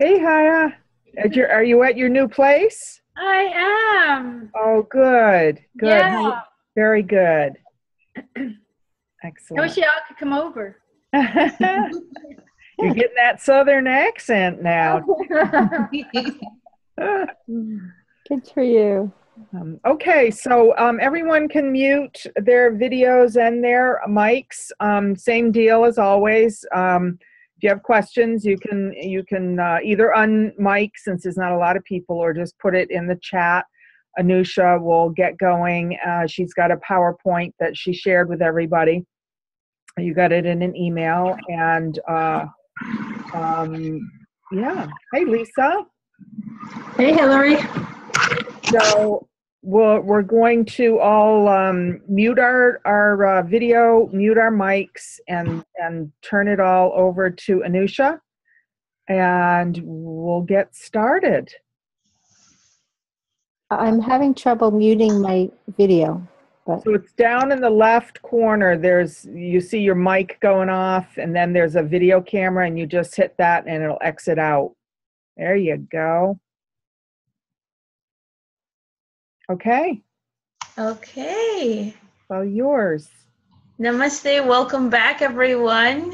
Hey, Haya. Are you at your new place? I am. Oh, good. Good. Yeah. Very good. I Excellent. wish y'all could come over. You're getting that southern accent now. Good for you. Okay, so everyone can mute their videos and their mics. Same deal as always. If you have questions, you can either unmic since there's not a lot of people, or just put it in the chat. Anusha will get going. She's got a PowerPoint that she shared with everybody. You got it in an email, and yeah. Hey, Lisa. Hey, Hillary. So we're going to all mute our video, mute our mics, and turn it all over to Anusha, and we'll get started. I'm having trouble muting my video. But So it's down in the left corner. You see your mic going off, and then there's a video camera, and you just hit that, and it'll exit out. There you go. Okay. Okay. All yours. Namaste. Welcome back, everyone.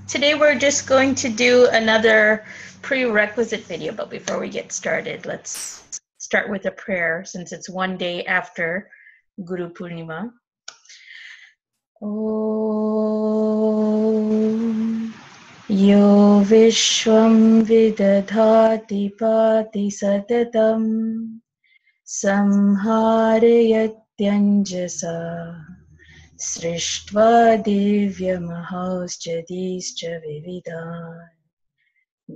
Today we're just going to do another prerequisite video, but before we get started, let's start with a prayer since it's one day after Guru Purnima. Om Yo Vishwam Vidadhati Pati Satatam Samharayatyanjasa Srishtva Divyamahauschadischa Vividan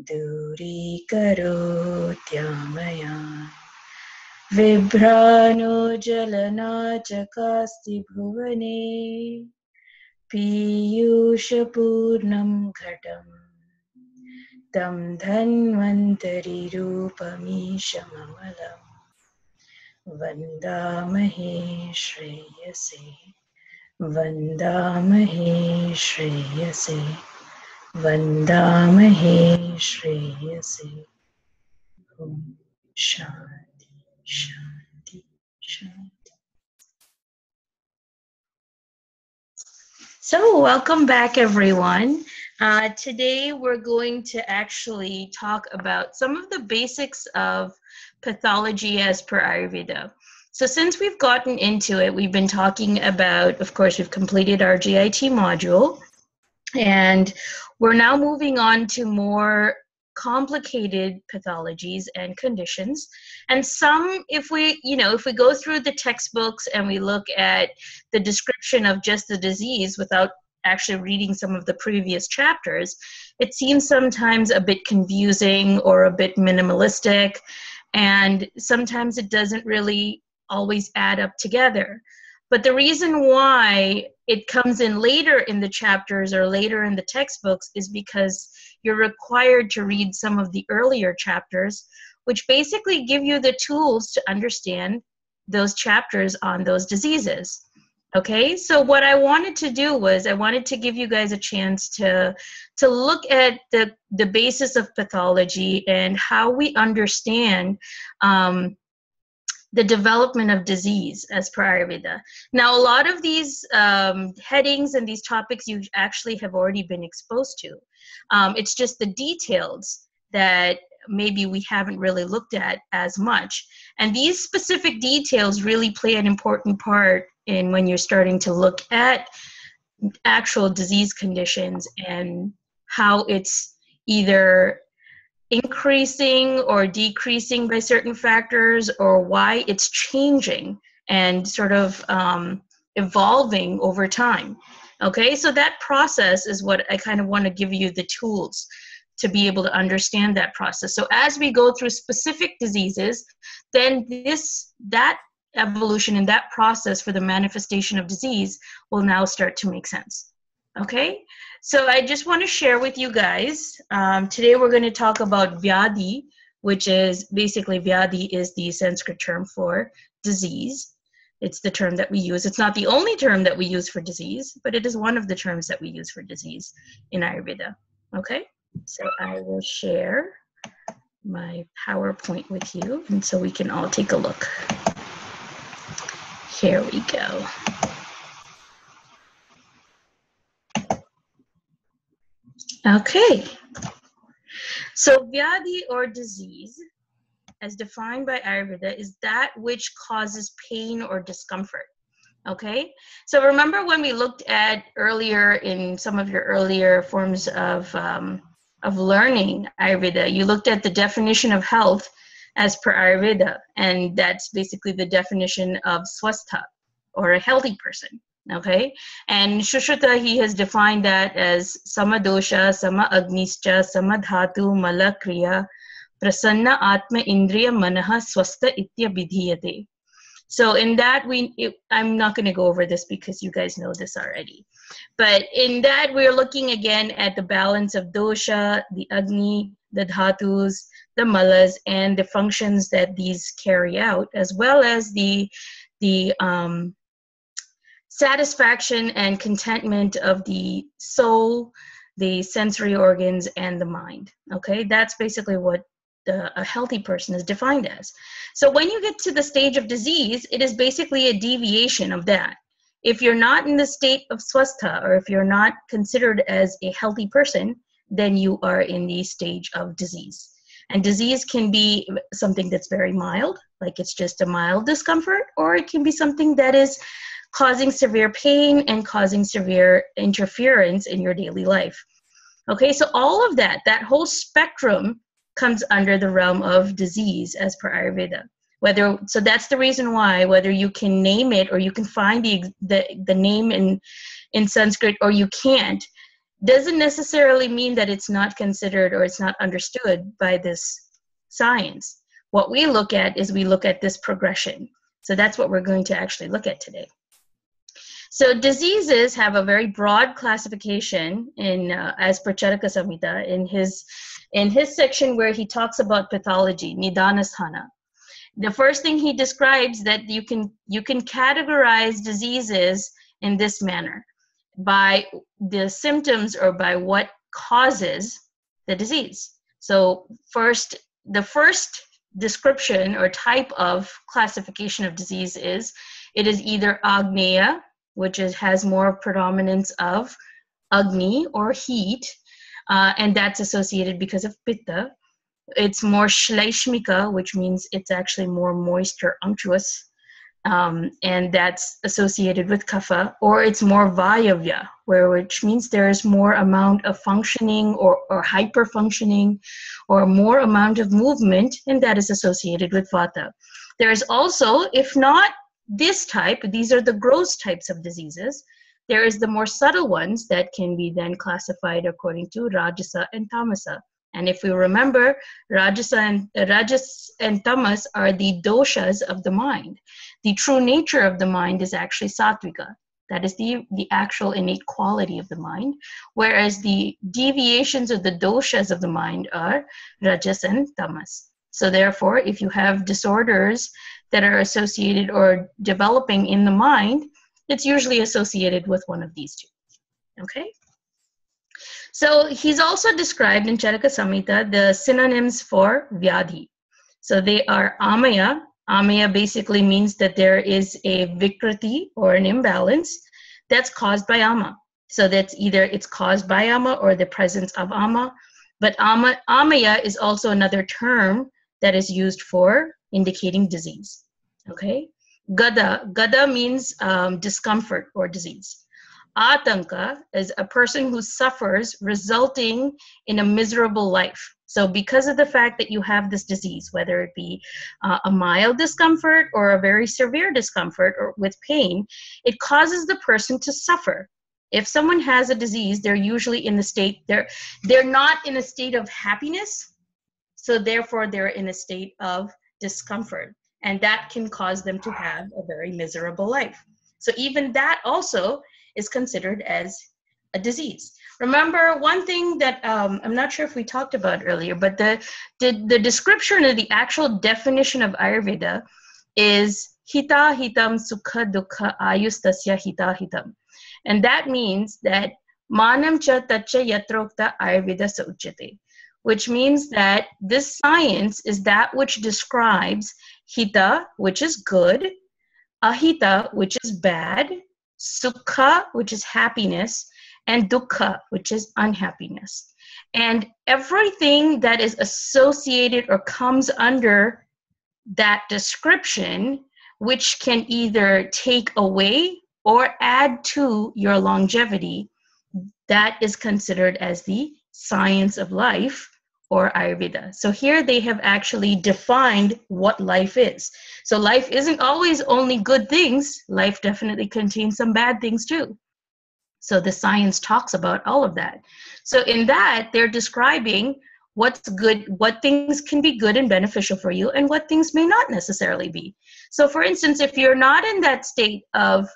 Duri Karotyamayan Vibhrano Jalana Chakasti Bhuvane Piyusha Purnam Ghatam Tam Dhanvantari Rupamishamamalam Vandamahe Shreyase Vandamahe Shreyase Vandamahe Shreyase Om Shanti Shanti Shanti. So welcome back, everyone. Today we're going to actually talk about some of the basics of pathology as per Ayurveda. So since we've gotten into it, we've been talking about, of course, we've completed our GIT module, and we're now moving on to more complicated pathologies and conditions. And some, if we go through the textbooks and we look at the description of just the disease without actually reading some of the previous chapters, it seems sometimes a bit confusing or a bit minimalistic, and sometimes it doesn't really always add up together. But the reason why it comes in later in the chapters or later in the textbooks is because you're required to read some of the earlier chapters, which basically give you the tools to understand those chapters on those diseases. Okay, so what I wanted to do was I wanted to give you guys a chance to look at the basis of pathology and how we understand the development of disease as per Ayurveda. Now, a lot of these headings and these topics you actually have already been exposed to. It's just the details that maybe we haven't really looked at as much. And these specific details really play an important part in when you're starting to look at actual disease conditions and how it's either increasing or decreasing by certain factors, or why it's changing and sort of evolving over time. Okay, so that process is what I kind of want to give you the tools to be able to understand that process. So as we go through specific diseases, then that evolution and that process for the manifestation of disease will now start to make sense. Okay, so I just want to share with you guys, today we're going to talk about Vyādhi, which is basically, Vyādhi is the Sanskrit term for disease. It's the term that we use. It's not the only term that we use for disease, but it is one of the terms that we use for disease in Ayurveda. Okay, so I will share my PowerPoint with you, and so we can all take a look. Here we go. Okay. So Vyādhi or disease, as defined by Ayurveda, is that which causes pain or discomfort. Okay, so remember when we looked at earlier in some of your earlier forms of learning Ayurveda, you looked at the definition of health as per Ayurveda, and that's basically the definition of swastha, or a healthy person. Okay, and Shushruta, he has defined that as samadosha, sama agnischa, samadhatu, mala kriya, prasanna atma indriya manaha swastha itya vidhiyate. So in that, I'm not going to go over this because you guys know this already. But in that, we're looking again at the balance of dosha, the agni, the dhatus, the malas, and the functions that these carry out, as well as the satisfaction and contentment of the soul, the sensory organs, and the mind. Okay, that's basically what a healthy person is defined as. So when you get to the stage of disease, it is basically a deviation of that. If you're not in the state of swastha, or if you're not considered as a healthy person, then you are in the stage of disease. And disease can be something that's very mild, like it's just a mild discomfort, or it can be something that is causing severe pain and causing severe interference in your daily life. Okay, so all of that whole spectrum comes under the realm of disease as per Ayurveda. So that's the reason why, whether you can name it or you can find the name in Sanskrit or you can't, doesn't necessarily mean that it's not considered or it's not understood by this science. What we look at is we look at this progression. So that's what we're going to actually look at today. So diseases have a very broad classification as per Charaka Samhita in his section where he talks about pathology, Nidāna sthana. The first thing he describes that you can categorize diseases in this manner, by the symptoms or by what causes the disease. So the first description or type of classification of disease is, it is either Agneya, which has more predominance of Agni or heat, and that's associated because of Pitta. It's more Shleishmika, which means it's actually more moist or unctuous, and that's associated with Kapha, or it's more Vayavya, which means there is more amount of functioning or hyper-functioning, or more amount of movement, and that is associated with Vata. There is also, if not this type, these are the gross types of diseases. There is the more subtle ones that can be then classified according to Rajasa and Tamasa. And if we remember, Rajas and Tamas are the doshas of the mind. The true nature of the mind is actually Sattvika. That is the actual innate quality of the mind. Whereas the deviations of the doshas of the mind are Rajas and Tamas. So therefore, if you have disorders that are associated or developing in the mind, it's usually associated with one of these two. Okay? So he's also described in Charaka Samhita the synonyms for Vyādhi. So they are Amaya. Amaya basically means that there is a vikriti or an imbalance that's caused by Ama. So that's either it's caused by Ama or the presence of Ama. But Amaya is also another term that is used for indicating disease. Okay? Gada means discomfort or disease. Atanka is a person who suffers resulting in a miserable life. So because of the fact that you have this disease, whether it be a mild discomfort or a very severe discomfort or with pain, it causes the person to suffer. If someone has a disease, they're usually in the state, they're not in a state of happiness, so therefore they're in a state of discomfort. And that can cause them to have a very miserable life. So even that also is considered as a disease. Remember one thing that I'm not sure if we talked about earlier, but the description of the actual definition of Ayurveda is hita hitam sukha dukkha ayustasya hita hitam. And that means that manam cha tacha yatrokta Ayurveda sa uchyate. which means that this science is that which describes hita, which is good, ahita, which is bad, sukha, which is happiness, and dukkha, which is unhappiness. And everything that is associated or comes under that description, which can either take away or add to your longevity, that is considered as the science of life, or Ayurveda. So here they have actually defined what life is. So life isn't always only good things. Life definitely contains some bad things too. So the science talks about all of that. So in that, they're describing what's good, what things can be good and beneficial for you, and what things may not necessarily be. So for instance, if you're not in that state of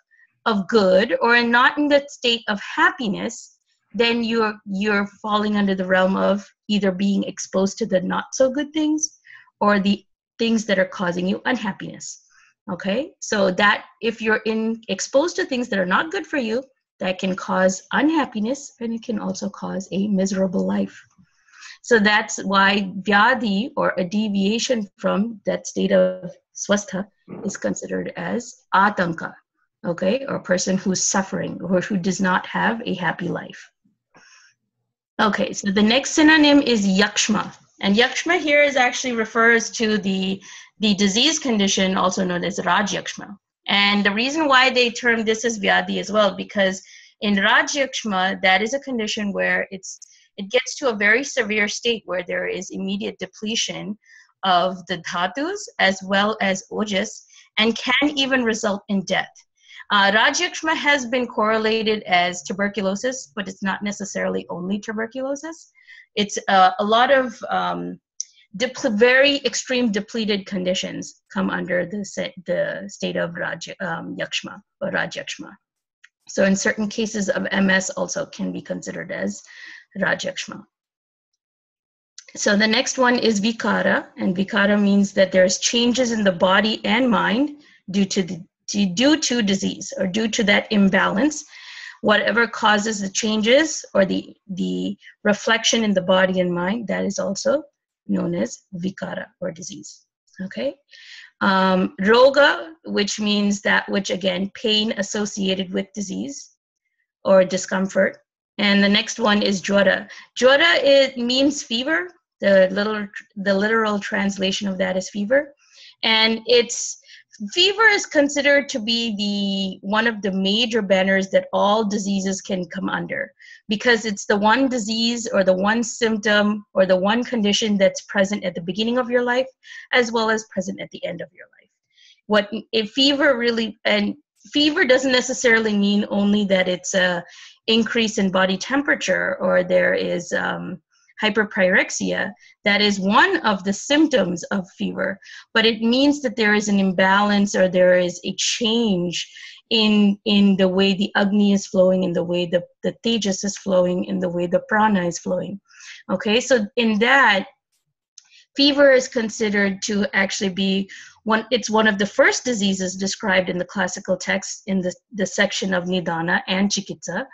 good, or not in that state of happiness, then you're falling under the realm of either being exposed to the not so good things, or the things that are causing you unhappiness. Okay, so that if you're exposed to things that are not good for you, that can cause unhappiness, and it can also cause a miserable life. So that's why Vyādhi, or a deviation from that state of swastha, is considered as atanka, okay, or a person who's suffering or who does not have a happy life. Okay, so the next synonym is yakshma. And yakshma here actually refers to the disease condition also known as rajyakshma. And the reason why they term this as Vyādhi as well, because in rajyakshma, that is a condition where it gets to a very severe state where there is immediate depletion of the dhatus as well as ojas, and can even result in death. Rajyakshma has been correlated as tuberculosis, but it's not necessarily only tuberculosis. It's a lot of very extreme depleted conditions come under the state of yakshma or rajyakshma. So in certain cases of MS also can be considered as rajyakshma. So the next one is vikara, and vikara means that there's changes in the body and mind due to disease, or due to that imbalance. Whatever causes the changes or the reflection in the body and mind, that is also known as vikara, or disease. Okay. Roga, which means that which, again, pain associated with disease or discomfort. And the next one is jvara. Jvara, it means fever. The literal translation of that is fever. And fever is considered to be one of the major banners that all diseases can come under, because it's the one disease or the one symptom or the one condition that's present at the beginning of your life as well as present at the end of your life. Fever doesn't necessarily mean only that it's a increase in body temperature or there is hyperpyrexia. That is one of the symptoms of fever, but it means that there is an imbalance or there is a change in the way the Agni is flowing, in the way the Tejas is flowing, in the way the Prana is flowing. Okay, so in that, fever is considered to actually be it's one of the first diseases described in the classical texts in the section of Nidāna and Chikitsa.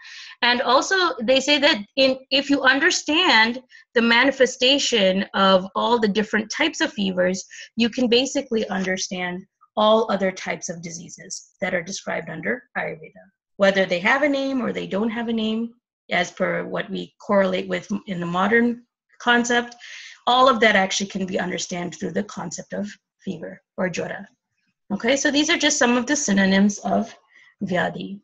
And also they say that if you understand the manifestation of all the different types of fevers, you can basically understand all other types of diseases that are described under Ayurveda, whether they have a name or they don't have a name, as per what we correlate with in the modern concept. All of that actually can be understood through the concept of fever or jvara. Okay, so these are just some of the synonyms of Vyādhi.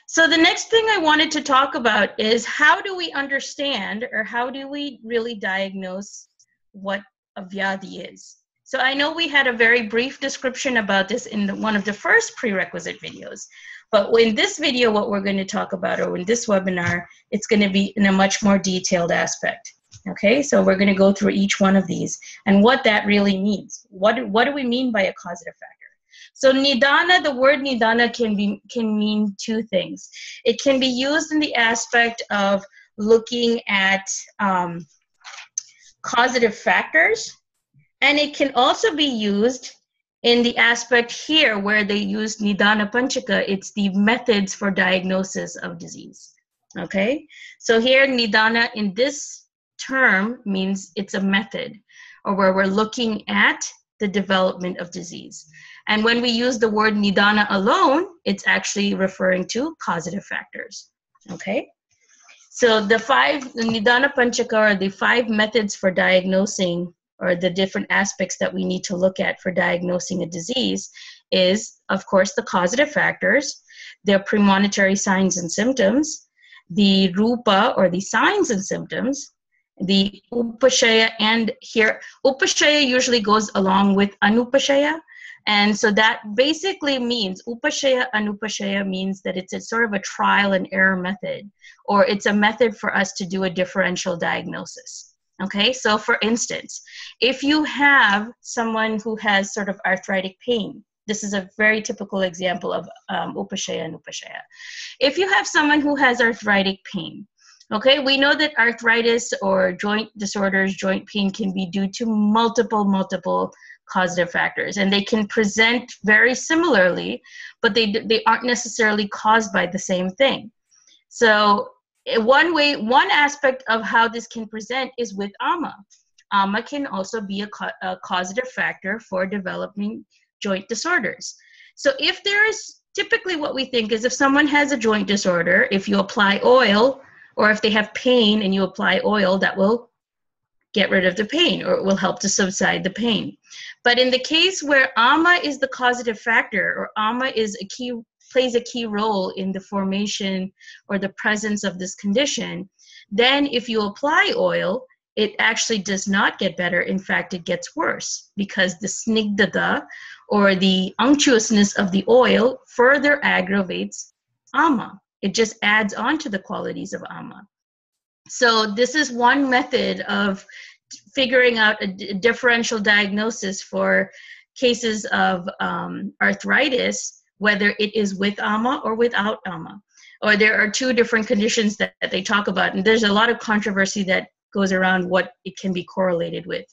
So the next thing I wanted to talk about is how do we understand, or how do we really diagnose what a Vyādhi is? So I know we had a very brief description about this in one of the first prerequisite videos, but in this video, what we're going to talk about, or in this webinar, it's going to be in a much more detailed aspect. Okay, so we're going to go through each one of these and what that really means. What do we mean by a causative factor? So Nidāna, the word Nidāna can mean two things. It can be used in the aspect of looking at causative factors, and it can also be used in the aspect here where they use Nidāna Pañcaka. It's the methods for diagnosis of disease. Okay, so here Nidāna in this term means it's a method, or where we're looking at the development of disease. And when we use the word Nidāna alone, it's actually referring to causative factors. Okay? So the Nidāna Pañcaka are the 5 methods for diagnosing, or the different aspects that we need to look at for diagnosing a disease is, of course, the causative factors, the premonitory signs and symptoms, the rupa, or the signs and symptoms, the upashaya, and here, upashaya usually goes along with anupashaya. And so that basically means, upashaya, anupashaya means that it's a sort of a trial and error method, or it's a method for us to do a differential diagnosis. Okay, so for instance, if you have someone who has sort of arthritic pain, this is a very typical example of upashaya and upashaya. If you have someone who has arthritic pain, okay, we know that arthritis or joint disorders, joint pain can be due to multiple causative factors, and they can present very similarly, but they aren't necessarily caused by the same thing. So one aspect of how this can present is with AMA. AMA can also be a causative factor for developing joint disorders. So if there is, typically what we think is if someone has a joint disorder, if you apply oil, or if they have pain and you apply oil, that will get rid of the pain, or it will help to subside the pain. But in the case where AMA is the causative factor, or AMA plays a key role in the formation or the presence of this condition, then if you apply oil, it actually does not get better. In fact, it gets worse, because the snigdhata, or the unctuousness of the oil, further aggravates AMA. It just adds on to the qualities of AMA. So this is one method of figuring out a differential diagnosis for cases of arthritis, whether it is with AMA or without AMA. Or there are 2 different conditions that they talk about, and there's a lot of controversy that goes around what it can be correlated with.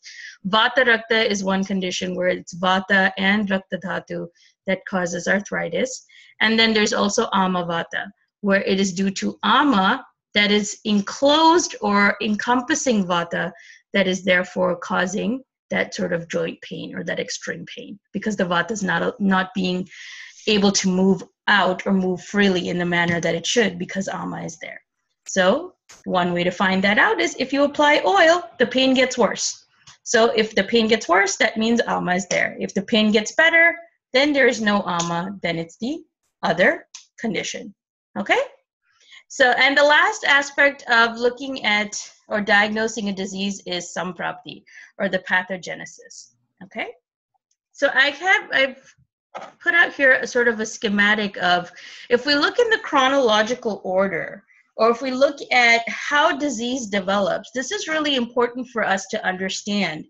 Vata Rakta is one condition where it's Vata and Rakta Dhatu that causes arthritis. And then there's also Ama Vata, where it is due to Ama that is enclosed or encompassing Vata that is therefore causing that sort of joint pain or that extreme pain, because the Vata is not being able to move out or move freely in the manner that it should, because Ama is there. So one way to find that out is if you apply oil, the pain gets worse. So if the pain gets worse, that means Ama is there. If the pain gets better, then there is no Ama, then it's the other condition. Okay? So, and the last aspect of looking at or diagnosing a disease is samprapti, or the pathogenesis. Okay? So I've put out here a sort of a schematic of, if we look in the chronological order, or if we look at how disease develops, this is really important for us to understand,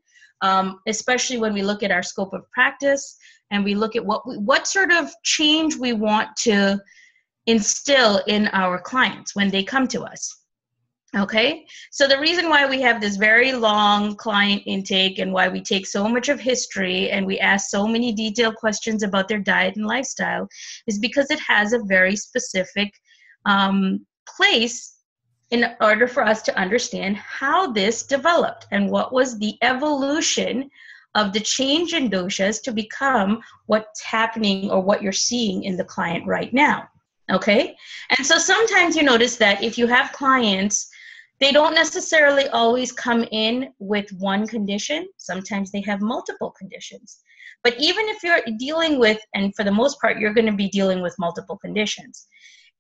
especially when we look at our scope of practice and we look at what sort of change we want to instill in our clients when they come to us. Okay, so the reason why we have this very long client intake and why we take so much of history and we ask so many detailed questions about their diet and lifestyle is because it has a very specific place in order for us to understand how this developed and what was the evolution of the change in doshas to become what's happening or what you're seeing in the client right now. Okay, and so sometimes you notice that if you have clients, they don't necessarily always come in with one condition. Sometimes they have multiple conditions. But even if you're dealing with, and for the most part, you're going to be dealing with multiple conditions.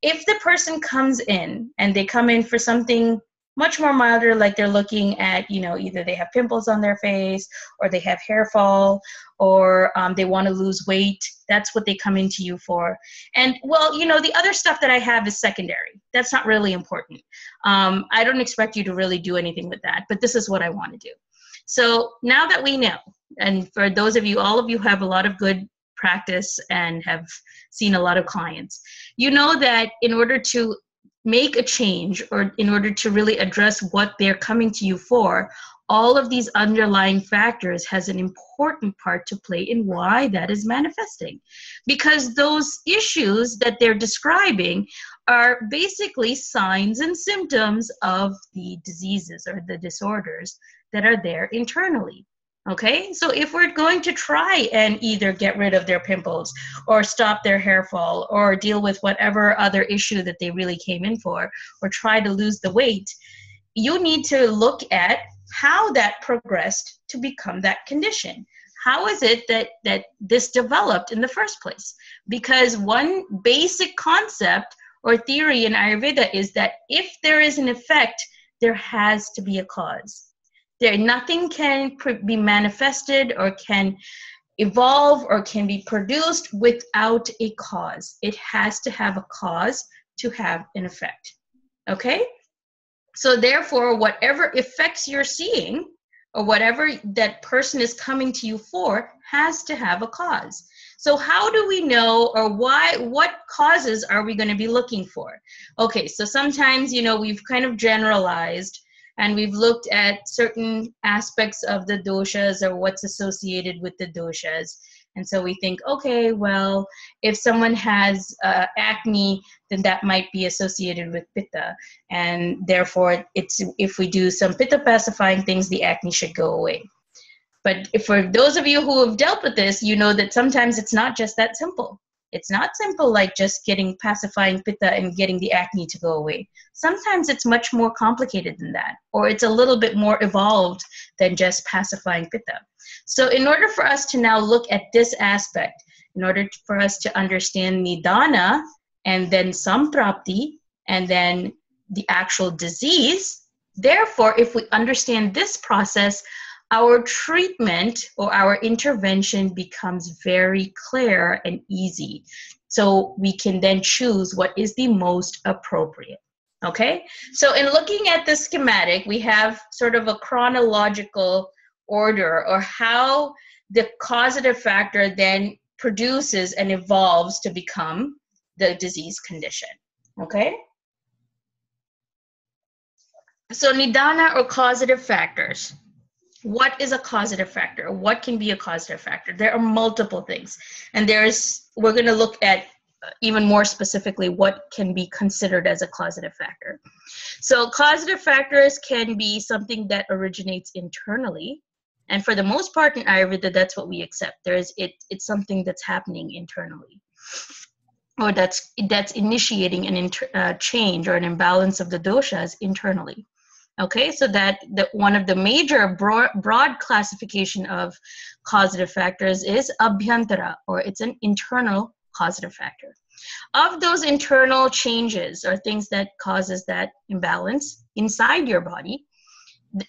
If the person comes in and they come in for something much more milder, like they're looking at, either they have pimples on their face or they have hair fall or they want to lose weight, that's what they come into you for. And well, the other stuff that I have is secondary. That's not really important. I don't expect you to really do anything with that, but this is what I want to do. So now that we know, and for those of you, all of you have a lot of good practice and have seen a lot of clients, you know that in order to make a change or in order to really address what they're coming to you for, all of these underlying factors has an important part to play in why that is manifesting. Because those issues that they're describing are basically signs and symptoms of the diseases or the disorders that are there internally. Okay, so if we're going to try and either get rid of their pimples or stop their hair fall or deal with whatever other issue that they really came in for, or try to lose the weight, you need to look at how that progressed to become that condition. How is it that this developed in the first place? Because one basic concept or theory in Ayurveda is that if there is an effect, there has to be a cause. Nothing can be manifested or can evolve or can be produced without a cause. It has to have a cause to have an effect. Okay? So therefore, whatever effects you're seeing or whatever that person is coming to you for has to have a cause. So how do we know, or what causes are we going to be looking for? Okay, so sometimes, we've kind of generalized and we've looked at certain aspects of the doshas or what's associated with the doshas. And so we think, okay, well, if someone has acne, then that might be associated with pitta. And therefore, if we do some pitta pacifying things, the acne should go away. But for those of you who have dealt with this, you know that sometimes it's not just that simple. It's not simple like just getting pacifying pitta and getting the acne to go away. Sometimes it's much more complicated than that, or it's a little bit more evolved than just pacifying pitta. So in order for us to now look at this aspect, in order for us to understand Nidāna and then samprapti and then the actual disease, therefore, if we understand this process, our treatment or our intervention becomes very clear and easy. So we can then choose what is the most appropriate. Okay? So in looking at the schematic, we have sort of a chronological order, or how the causative factor then produces and evolves to become the disease condition. Okay? So Nidāna, or causative factors. What is a causative factor? What can be a causative factor? There are multiple things. And we're going to look at even more specifically what can be considered as a causative factor. So causative factors can be something that originates internally. And for the most part in Ayurveda, that's what we accept. It's something that's happening internally, or that's initiating an change or an imbalance of the doshas internally. Okay, so that one of the major broad classification of causative factors is abhyantara, or it's an internal causative factor. Of those internal changes or things that causes that imbalance inside your body,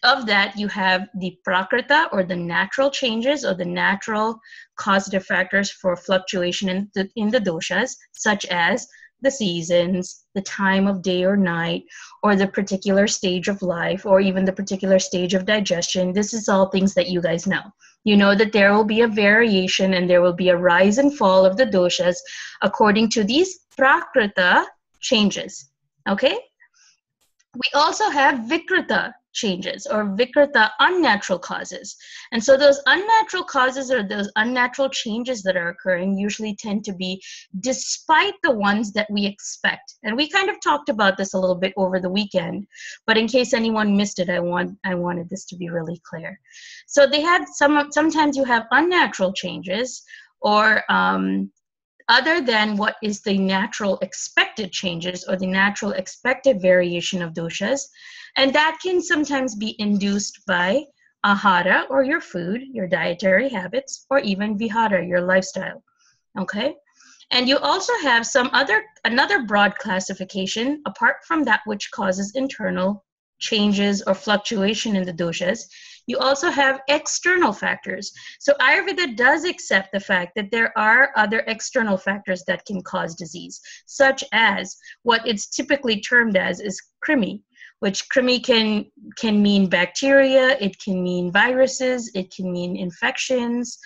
of that you have the prakrita, or the natural changes or the natural causative factors for fluctuation in the doshas, such as the seasons, the time of day or night, or the particular stage of life, or even the particular stage of digestion. This is all things that you guys know. You know that there will be a variation and there will be a rise and fall of the doshas according to these prakrita changes. Okay? We also have vikrita changes, or vikrita unnatural causes. And so those unnatural causes, or those unnatural changes that are occurring, usually tend to be despite the ones that we expect. And we kind of talked about this a little bit over the weekend, but in case anyone missed it, I wanted this to be really clear. So they had sometimes you have unnatural changes, or other than what is the natural expected changes or the natural expected variation of doshas. And that can sometimes be induced by ahara, or your food, your dietary habits, or even vihara, your lifestyle. Okay? And you also have another broad classification, apart from that which causes internal changes or fluctuation in the doshas. You also have external factors. So Ayurveda does accept the fact that there are other external factors that can cause disease, such as what it's typically termed as is krimi, which krimi can mean bacteria, it can mean viruses, it can mean infections.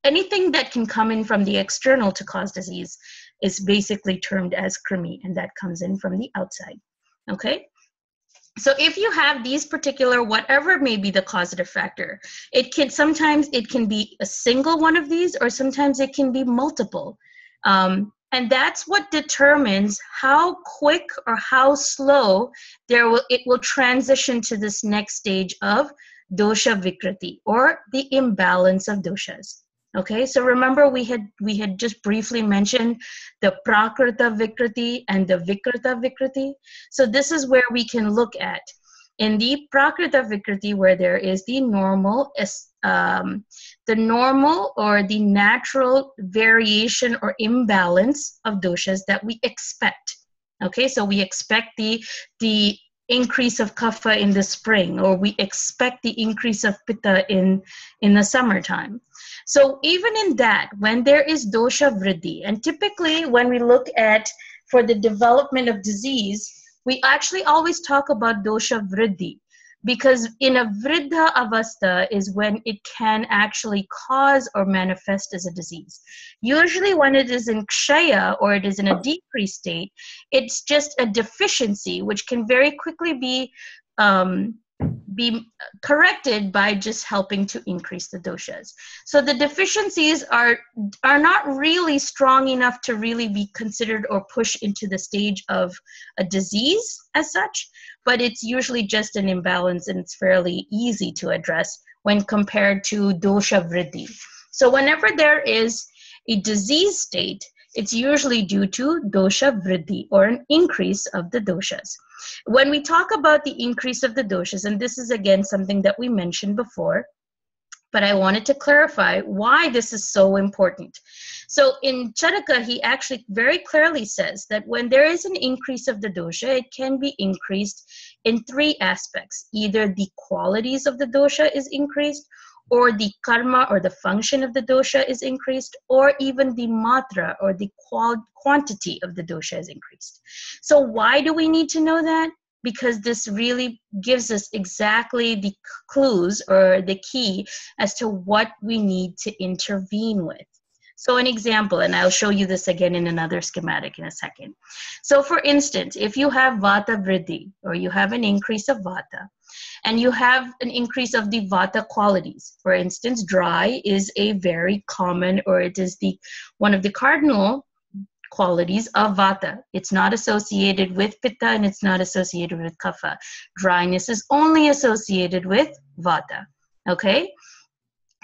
Anything that can come in from the external to cause disease is basically termed as krimi, and that comes in from the outside. Okay? So if you have these particular, whatever may be the causative factor, sometimes it can be a single one of these, or sometimes it can be multiple. And that's what determines how quick or how slow it will transition to this next stage of dosha vikriti, or the imbalance of doshas. Okay, so remember we had just briefly mentioned the prakrita vikriti and the vikrita vikriti. So this is where we can look at in the prakrita vikriti, where there is the normal or the natural variation or imbalance of doshas that we expect. Okay, so we expect the increase of kapha in the spring, or we expect the increase of pitta in the summertime. So even in that, when there is dosha vriddhi, and typically when we look at for the development of disease, we actually always talk about dosha vriddhi, because in a vriddha avastha is when it can actually cause or manifest as a disease. Usually when it is in kshaya, or it is in a decreased state, it's just a deficiency which can very quickly be corrected by just helping to increase the doshas. So the deficiencies are not really strong enough to really be considered or pushed into the stage of a disease as such, but it's usually just an imbalance, and it's fairly easy to address when compared to dosha vriddhi. So whenever there is a disease state, it's usually due to dosha vriddhi, or an increase of the doshas. When we talk about the increase of the doshas, and this is again something that we mentioned before, but I wanted to clarify why this is so important. So in Charaka, he actually very clearly says that when there is an increase of the dosha, it can be increased in three aspects. Either the qualities of the dosha is increased, or the karma or the function of the dosha is increased, or even the matra or the quantity of the dosha is increased. So why do we need to know that? Because this really gives us exactly the clues or the key as to what we need to intervene with. So an example, and I'll show you this again in another schematic in a second. So for instance, if you have vata vriddhi, or you have an increase of vata, and you have an increase of the vata qualities. For instance, dry is a very common, or it is one of the cardinal qualities of vata. It's not associated with pitta, and it's not associated with kapha. Dryness is only associated with vata. Okay?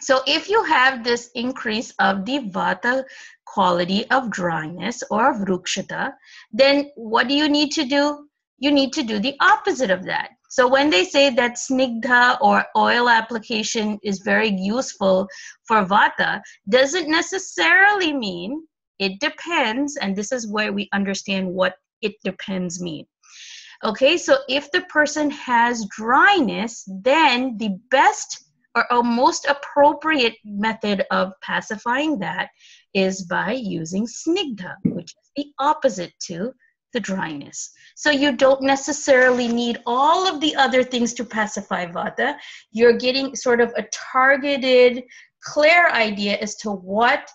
So if you have this increase of the vata quality of dryness or of rukshata, then what do you need to do? You need to do the opposite of that. So when they say that snigdha or oil application is very useful for vata, doesn't necessarily mean, it depends, and this is where we understand what it depends mean. Okay, so if the person has dryness, then the best or most appropriate method of pacifying that is by using snigdha, which is the opposite to the dryness. So you don't necessarily need all of the other things to pacify vata. You're getting sort of a targeted, clear idea as to what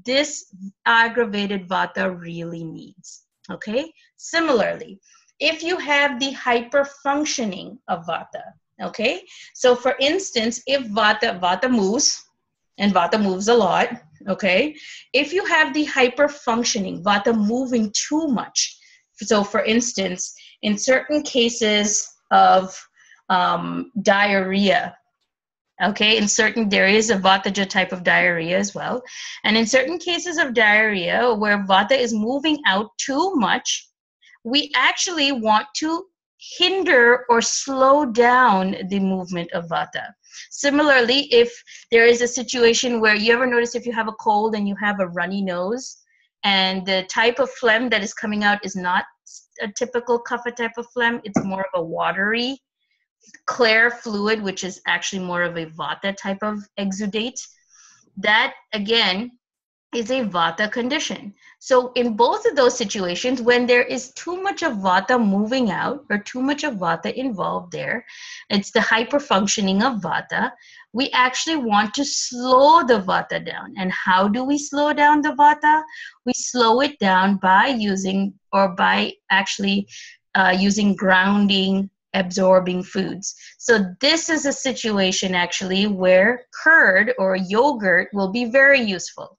this aggravated vata really needs. Okay? Similarly, if you have the hyperfunctioning of vata, okay? So for instance, if vata moves, and vata moves a lot, okay? If you have the hyperfunctioning, vata moving too much, so for instance, in certain cases of diarrhea, okay, there is a vataja type of diarrhea as well. And in certain cases of diarrhea where vata is moving out too much, we actually want to hinder or slow down the movement of vata. Similarly, if there is a situation where you ever notice if you have a cold and you have a runny nose, and the type of phlegm that is coming out is not a typical kapha type of phlegm, it's more of a watery, clear fluid, which is actually more of a vata type of exudate. That, again, is a vata condition. So in both of those situations, when there is too much of vata moving out or too much of vata involved there, it's the hyperfunctioning of vata, we actually want to slow the vata down. And how do we slow down the vata? We slow it down by using using grounding, absorbing foods. So this is a situation actually where curd or yogurt will be very useful.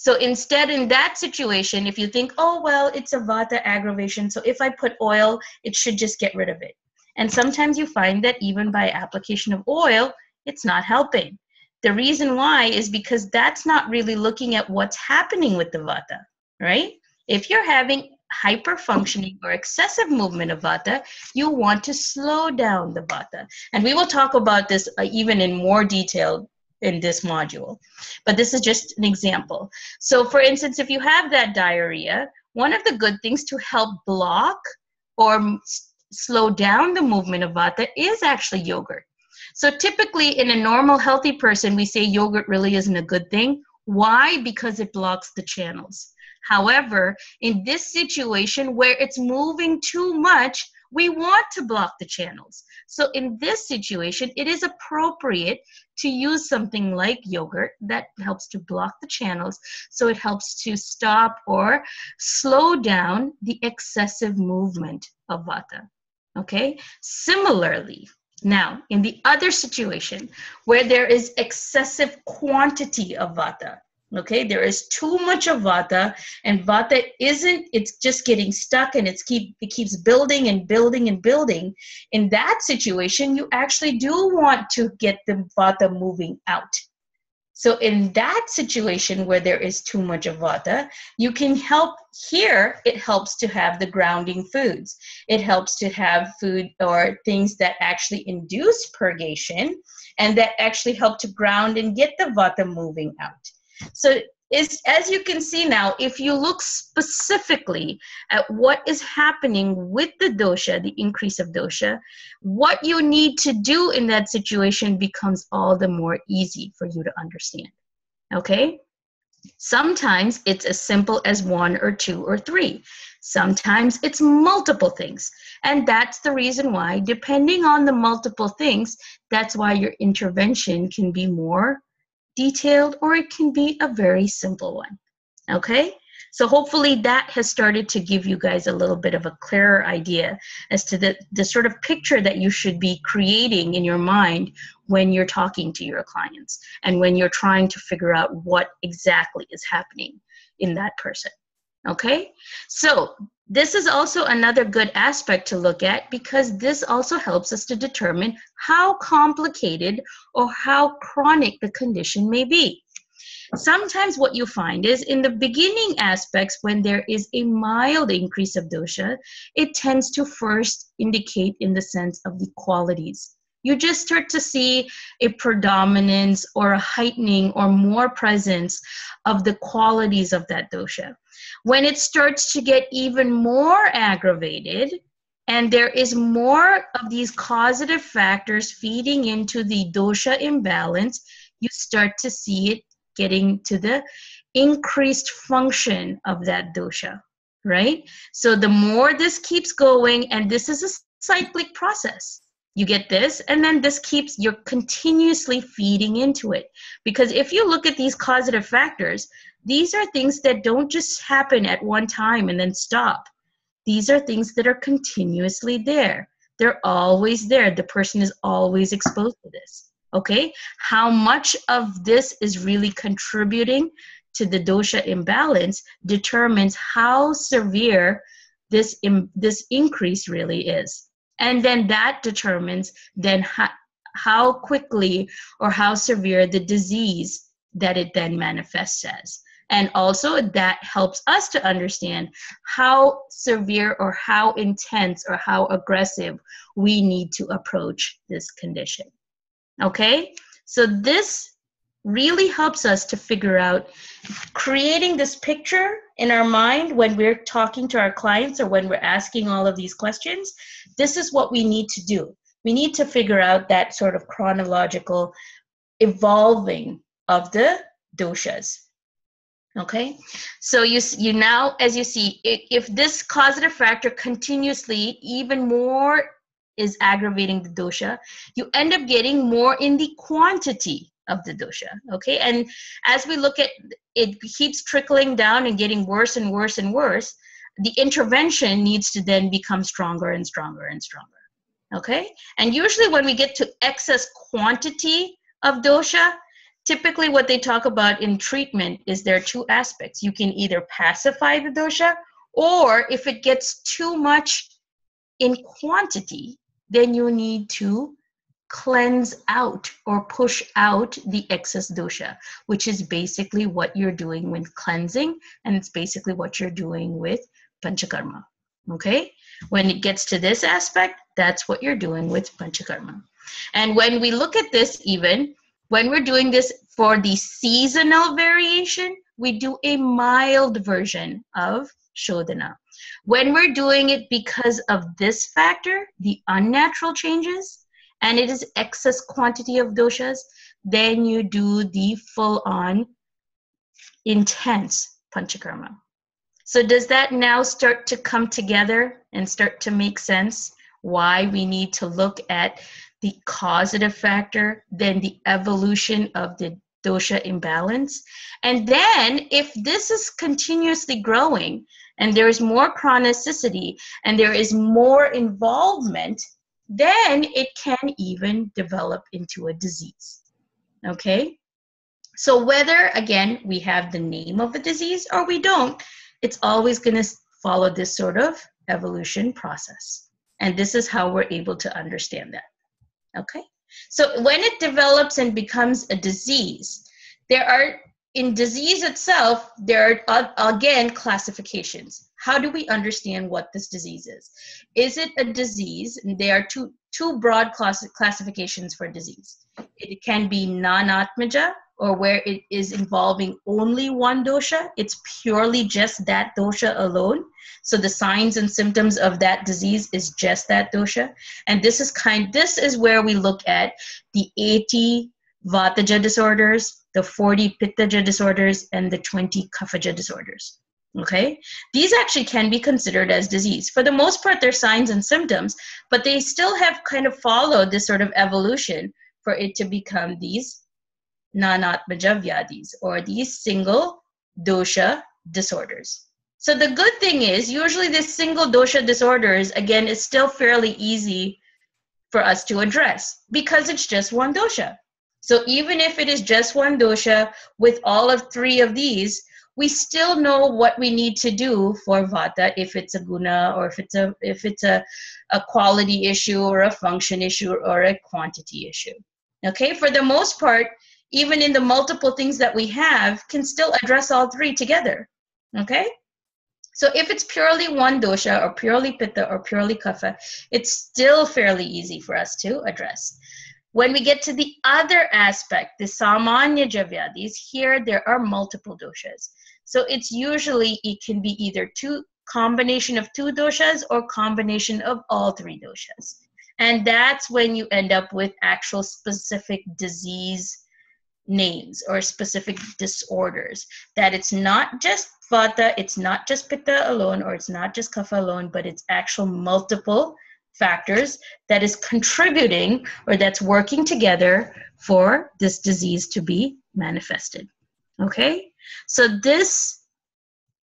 So instead, in that situation, if you think, oh, well, it's a vata aggravation, so if I put oil, it should just get rid of it. And sometimes you find that even by application of oil, it's not helping. The reason why is because that's not really looking at what's happening with the vata, right? If you're having hyperfunctioning or excessive movement of vata, you want to slow down the vata. And we will talk about this even in more detail in this module. But this is just an example. So for instance, if you have that diarrhea, one of the good things to help block or slow down the movement of vata is actually yogurt. So typically in a normal healthy person, we say yogurt really isn't a good thing. Why? Because it blocks the channels. However, in this situation where it's moving too much, we want to block the channels. So in this situation, it is appropriate to use something like yogurt that helps to block the channels. So it helps to stop or slow down the excessive movement of vata. Okay? Similarly, now in the other situation where there is excessive quantity of vata, okay, there is too much of vata, and vata it's just getting stuck, and it keeps building and building and building. In that situation, you actually do want to get the vata moving out. So in that situation where there is too much of vata, you can help here. It helps to have the grounding foods. It helps to have food or things that actually induce purgation and that actually help to ground and get the vata moving out. So as you can see now, if you look specifically at what is happening with the dosha, the increase of dosha, what you need to do in that situation becomes all the more easy for you to understand, okay? Sometimes it's as simple as 1 or 2 or 3. Sometimes it's multiple things. And that's the reason why, depending on the multiple things, that's why your intervention can be more detailed, or it can be a very simple one, okay? So hopefully that has started to give you guys a little bit of a clearer idea as to the sort of picture that you should be creating in your mind when you're talking to your clients and when you're trying to figure out what exactly is happening in that person, okay? So this is also another good aspect to look at, because this also helps us to determine how complicated or how chronic the condition may be. Sometimes what you find is in the beginning aspects, when there is a mild increase of dosha, it tends to first indicate in the sense of the qualities. You just start to see a predominance or a heightening or more presence of the qualities of that dosha. When it starts to get even more aggravated and there is more of these causative factors feeding into the dosha imbalance, you start to see it getting to the increased function of that dosha, right? So the more this keeps going, and this is a cyclic process. You get this, and then you're continuously feeding into it. Because if you look at these causative factors, these are things that don't just happen at one time and then stop. These are things that are continuously there. They're always there. The person is always exposed to this, okay? How much of this is really contributing to the dosha imbalance determines how severe this increase really is. And then that determines then how quickly or how severe the disease that it then manifests as. And also that helps us to understand how severe or how intense or how aggressive we need to approach this condition. Okay? So this really helps us to figure out creating this picture in our mind when we're talking to our clients or when we're asking all of these questions. This is what we need to do. We need to figure out that sort of chronological evolving of the doshas. Okay, so you now, as you see, if this causative factor continuously even more is aggravating the dosha, you end up getting more in the quantity of the dosha, okay? And as we look at it, keeps trickling down and getting worse and worse and worse, the intervention needs to then become stronger and stronger and stronger, okay? And usually when we get to excess quantity of dosha, typically what they talk about in treatment is there are two aspects. You can either pacify the dosha, or if it gets too much in quantity, then you need to cleanse out or push out the excess dosha, which is basically what you're doing with cleansing, and it's basically what you're doing with panchakarma. Okay? When it gets to this aspect, that's what you're doing with panchakarma. And when we look at this, even when we're doing this for the seasonal variation, we do a mild version of shodhana. When we're doing it because of this factor, the unnatural changes, and it is excess quantity of doshas, then you do the full-on intense panchakarma. So does that now start to come together and start to make sense why we need to look at the causative factor, then the evolution of the dosha imbalance? And then if this is continuously growing and there is more chronicity and there is more involvement, then it can even develop into a disease. Okay? So whether, again, we have the name of the disease or we don't, it's always going to follow this sort of evolution process. And this is how we're able to understand that. Okay? So when it develops and becomes a disease, in disease itself, there are, again, classifications. How do we understand what this disease is? Is it a disease? And there are two broad classifications for disease. It can be non-atmaja, or where it is involving only one dosha. It's purely just that dosha alone. So the signs and symptoms of that disease is just that dosha. And this is where we look at the 80 Vataja disorders, the 40 Pittaja disorders, and the 20 Kaphaja disorders. Okay? These actually can be considered as disease. For the most part, they're signs and symptoms, but they still have kind of followed this sort of evolution for it to become these non-atmaja vyādhis, or these single dosha disorders. So the good thing is, usually this single dosha disorders, again, is still fairly easy for us to address because it's just one dosha. So even if it is just one dosha with all of three of these, we still know what we need to do for vata, if it's a guna, or if it's a quality issue, or a function issue, or a quantity issue. Okay, for the most part, even in the multiple things that we have, can still address all three together. Okay? So if it's purely one dosha, or purely pitta, or purely kapha, it's still fairly easy for us to address. When we get to the other aspect, the samanya vyādhis, here there are multiple doshas. So it's usually, it can be either combination of two doshas or combination of all three doshas. And that's when you end up with actual specific disease names or specific disorders. That it's not just vata, it's not just pitta alone, or it's not just kapha alone, but it's actual multiple factors that is contributing, or that's working together for this disease to be manifested. Okay? So this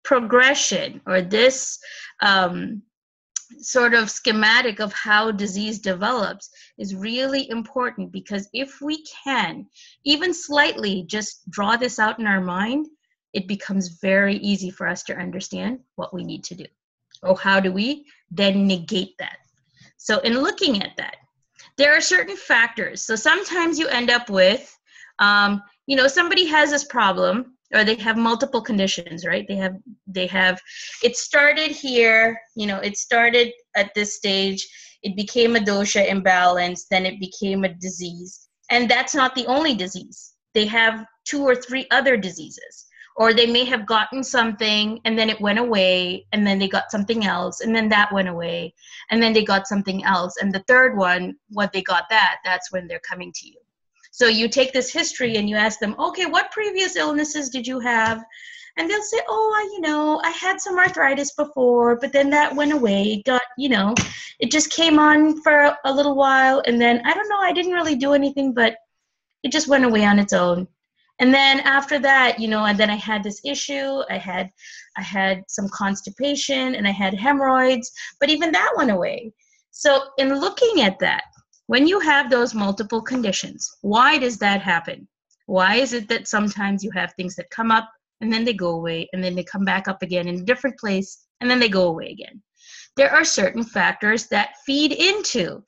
progression, or this sort of schematic of how disease develops, is really important, because if we can even slightly just draw this out in our mind, it becomes very easy for us to understand what we need to do, or how do we then negate that. So in looking at that, there are certain factors. So sometimes you end up with, somebody has this problem, or they have multiple conditions, right? They have, it started here, it started at this stage, it became a dosha imbalance, then it became a disease. And that's not the only disease. They have 2 or 3 other diseases. Or they may have gotten something and then it went away, and then they got something else, and then that went away, and then they got something else. And the third one, what they got that's when they're coming to you. So you take this history and you ask them, okay, what previous illnesses did you have? And they'll say, I had some arthritis before, but then that went away. It just came on for a little while, and then, I don't know, I didn't really do anything, but it just went away on its own. And then after that, and then I had this issue, I had some constipation, and I had hemorrhoids, but even that went away. So in looking at that, when you have those multiple conditions, why does that happen? Why is it that sometimes you have things that come up and then they go away and then they come back up again in a different place and then they go away again? There are certain factors that feed into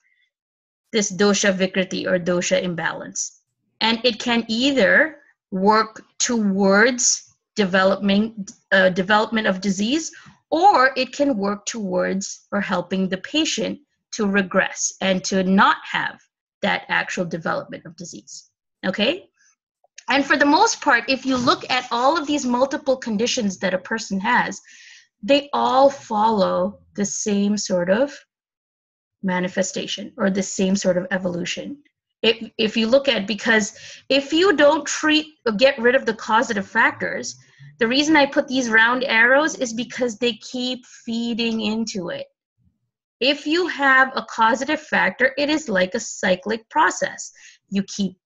this dosha vikriti or dosha imbalance. And it can either work towards development of disease, or it can work towards or helping the patient to regress and to not have that actual development of disease. Okay? And for the most part, if you look at all of these multiple conditions that a person has, they all follow the same sort of manifestation or the same sort of evolution. If you look at, because if you don't treat or get rid of the causative factors, the reason I put these round arrows is because they keep feeding into it. If you have a causative factor, it is like a cyclic process. You keep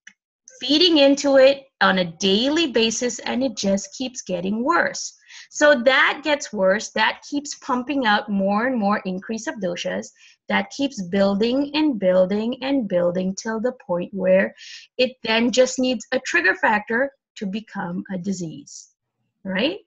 feeding into it on a daily basis and it just keeps getting worse. So that gets worse, that keeps pumping out more and more increase of doshas, that keeps building and building and building till the point where it then just needs a trigger factor to become a disease, right?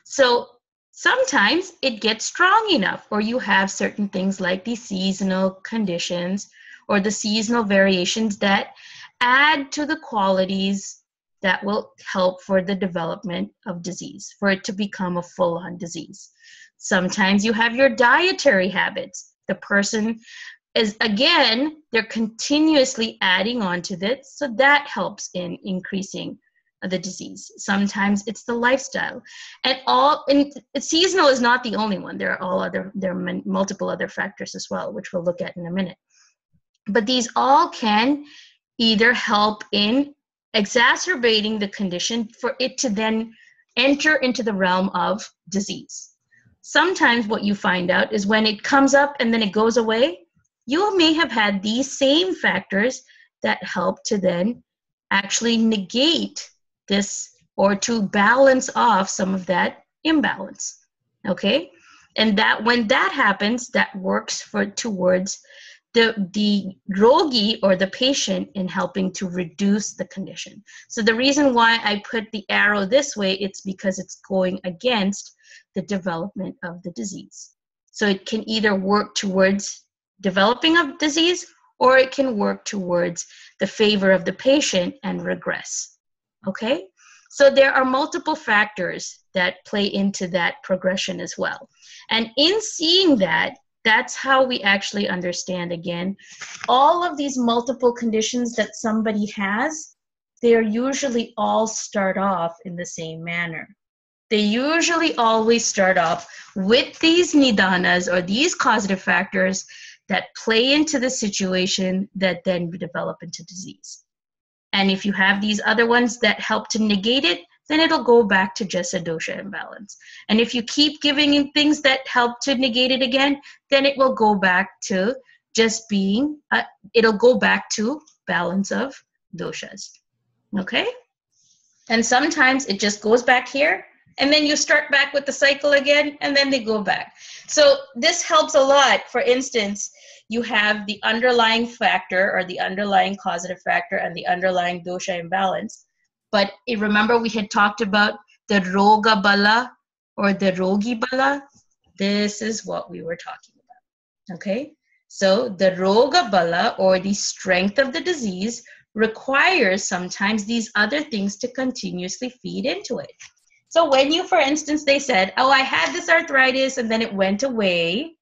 So sometimes it gets strong enough, or you have certain things like the seasonal conditions or the seasonal variations that add to the qualities that will help for the development of disease, for it to become a full-on disease. Sometimes you have your dietary habits. The person is, again, they're continuously adding on to this, so that helps in increasing the disease. Sometimes it's the lifestyle. And seasonal is not the only one. There are multiple other factors as well, which we'll look at in a minute. But these all can either help in exacerbating the condition for it to then enter into the realm of disease. Sometimes what you find out is when it comes up and then it goes away, you may have had these same factors that help to then actually negate this or to balance off some of that imbalance. Okay? And that when that happens, that works towards the rogi or the patient in helping to reduce the condition. So the reason why I put the arrow this way, it's because it's going against the development of the disease. So it can either work towards developing of disease, or it can work towards the favor of the patient and regress. Okay? So there are multiple factors that play into that progression as well. And in seeing that, that's how we actually understand, again, all of these multiple conditions that somebody has, they're usually all start off in the same manner. They usually always start off with these nidānas or these causative factors that play into the situation that then develop into disease. And if you have these other ones that help to negate it, then it'll go back to just a dosha imbalance. And if you keep giving in things that help to negate it again, then it will go back to just being, it'll go back to balance of doshas. Okay? And sometimes it just goes back here, and then you start back with the cycle again, and then they go back. So this helps a lot. For instance, you have the underlying factor or the underlying causative factor and the underlying dosha imbalance. But remember we had talked about the roga bala or the rogi bala. This is what we were talking about. Okay? So the roga bala or the strength of the disease requires sometimes these other things to continuously feed into it. So when you, for instance, they said, oh, I had this arthritis and then it went away.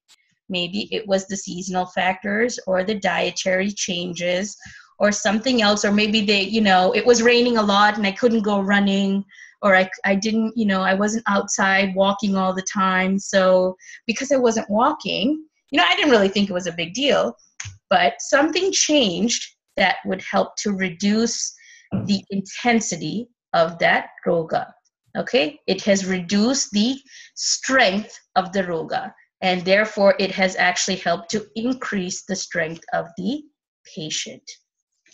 Maybe it was the seasonal factors or the dietary changes or something else, or maybe they, it was raining a lot and I couldn't go running, or I didn't, I wasn't outside walking all the time. So because I wasn't walking, I didn't really think it was a big deal, but something changed that would help to reduce the intensity of that roga. Okay, it has reduced the strength of the roga, and therefore it has actually helped to increase the strength of the patient.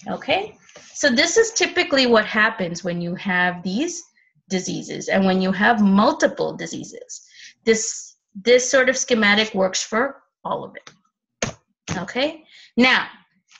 Okay, so this is typically what happens when you have these diseases and when you have multiple diseases. This sort of schematic works for all of it. Okay, now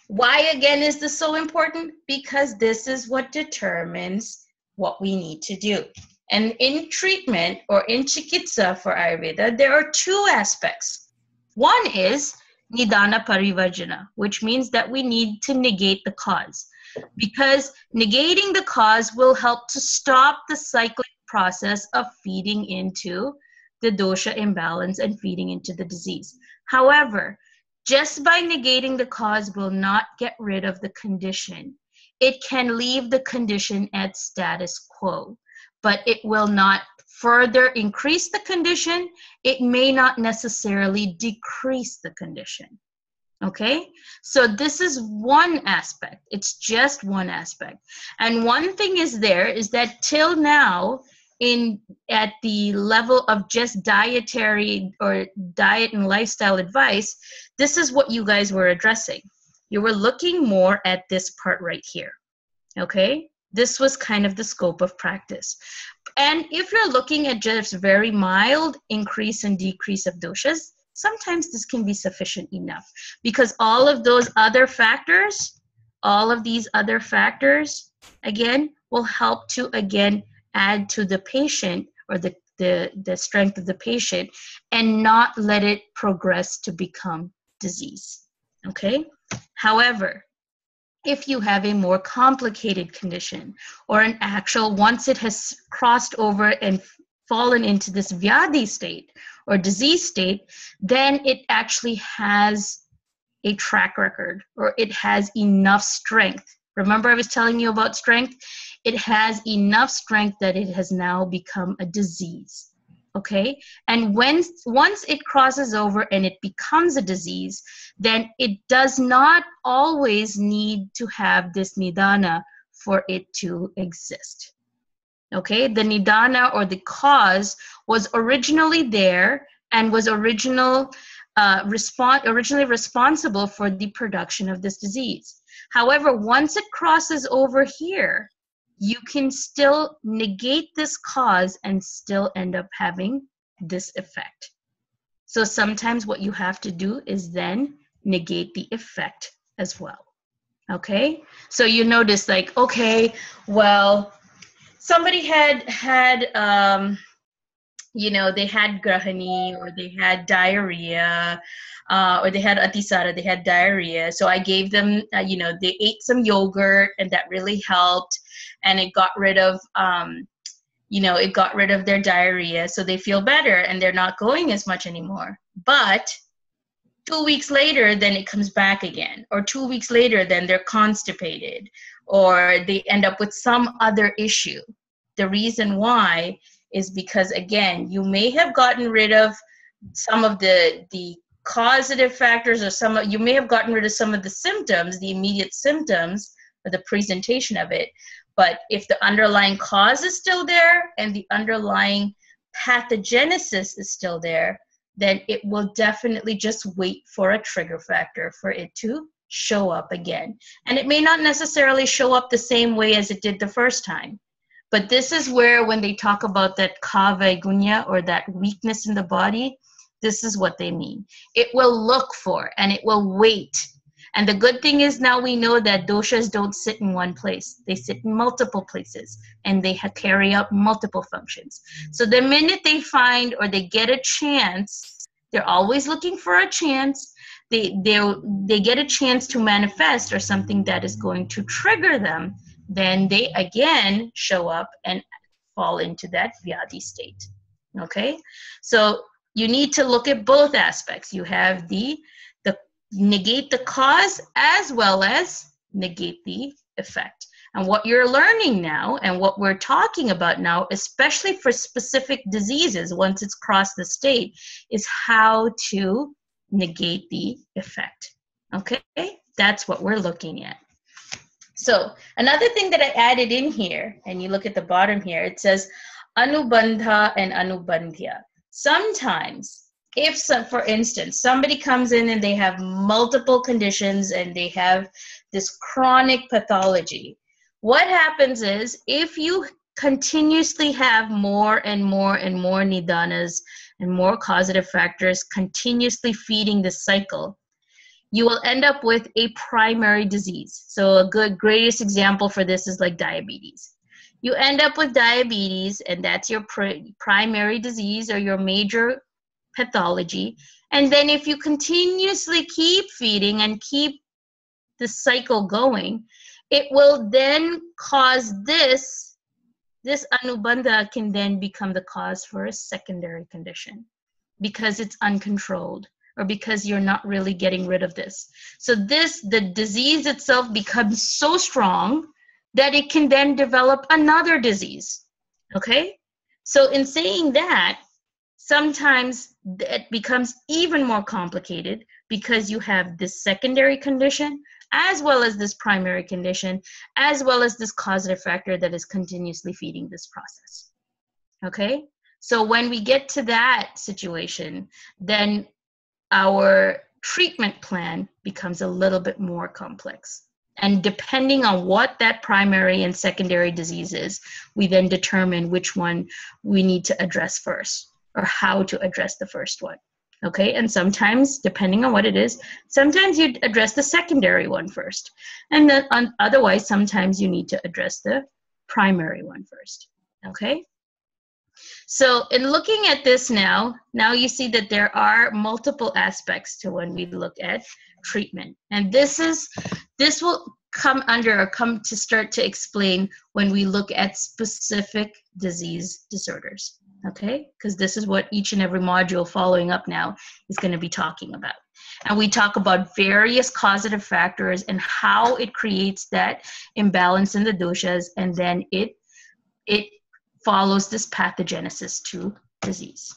Why again is this so important? Because this is what determines what we need to do. And in treatment or in Chikitsa for Ayurveda, there are two aspects. One is Nidāna Parivarjana, which means that we need to negate the cause, because negating the cause will help to stop the cyclic process of feeding into the dosha imbalance and feeding into the disease. However, just by negating the cause will not get rid of the condition. It can leave the condition at status quo, but it will not further increase the condition. It may not necessarily decrease the condition. Okay, so this is one aspect. It's just one aspect. And one thing is that till now, at the level of just dietary or diet and lifestyle advice, this is what you guys were addressing. You were looking more at this part right here. Okay, this was kind of the scope of practice. And if you're looking at just very mild increase and decrease of doshas, sometimes this can be sufficient enough, because all of those other factors, all of these other factors, again, will help to, again, add to the patient or the strength of the patient and not let it progress to become disease, okay? However, if you have a more complicated condition or an actual, once it has crossed over and fallen into this Vyādhi state or disease state, then it actually has a track record, or it has enough strength. Remember I was telling you about strength? It has enough strength that it has now become a disease, okay? And once it crosses over and it becomes a disease, then it does not always need to have this Nidāna for it to exist. Okay, the Nidāna or the cause was originally there and was originally responsible for the production of this disease. However, once it crosses over here, you can still negate this cause and still end up having this effect. So sometimes what you have to do is then negate the effect as well. Okay, so you notice like, okay, well, somebody had you know, they had grahani, or they had diarrhea, or they had atisara, they had diarrhea. So I gave them, you know, they ate some yogurt and that really helped. And it got rid of, you know, it got rid of their diarrhea. So they feel better and they're not going as much anymore. But 2 weeks later, then it comes back again. Or 2 weeks later, then they're constipated, or they end up with some other issue. The reason why is because, again, you may have gotten rid of some of the causative factors, or you may have gotten rid of some of the symptoms, the immediate symptoms, or the presentation of it. But if the underlying cause is still there and the underlying pathogenesis is still there, then it will definitely just wait for a trigger factor for it to show up again. And it may not necessarily show up the same way as it did the first time. But this is where, when they talk about that kavaigunya, or that weakness in the body, this is what they mean. It will look for and it will wait. And the good thing is, now we know that doshas don't sit in one place. They sit in multiple places, and they carry out multiple functions. So the minute they find, or they get a chance, they're always looking for a chance. They get a chance to manifest, or something that is going to trigger them, then they again show up and fall into that Vyādhi state. Okay, so you need to look at both aspects. You have the negate the cause as well as negate the effect. And what you're learning now, and what we're talking about now, especially for specific diseases, once it's crossed the state, is how to negate the effect. Okay, that's what we're looking at. So another thing that I added in here, and you look at the bottom here, it says anubandha and anubandhya. Sometimes, if, for instance, somebody comes in and they have multiple conditions and they have this chronic pathology, what happens is, if you continuously have more and more and more nidānas and more causative factors continuously feeding the cycle, you will end up with a primary disease. So a greatest example for this is like diabetes. You end up with diabetes, and that's your primary disease or your major pathology. And then if you continuously keep feeding and keep the cycle going, it will then cause this anubandha can then become the cause for a secondary condition because it's uncontrolled or because you're not really getting rid of this. So the disease itself becomes so strong that it can then develop another disease, okay? So in saying that, sometimes it becomes even more complicated because you have this secondary condition as well as this primary condition, as well as this causative factor that is continuously feeding this process, okay? So when we get to that situation, then our treatment plan becomes a little bit more complex. And depending on what that primary and secondary disease is, we then determine which one we need to address first or how to address the first one. Okay, and sometimes, depending on what it is, sometimes you address the secondary one first. And then otherwise, sometimes you need to address the primary one first. Okay? So in looking at this now you see that there are multiple aspects to when we look at treatment. And this will come to start to explain when we look at specific disease disorders. Okay, because this is what each and every module following up now is going to be talking about. And we talk about various causative factors and how it creates that imbalance in the doshas, and then it follows this pathogenesis to disease.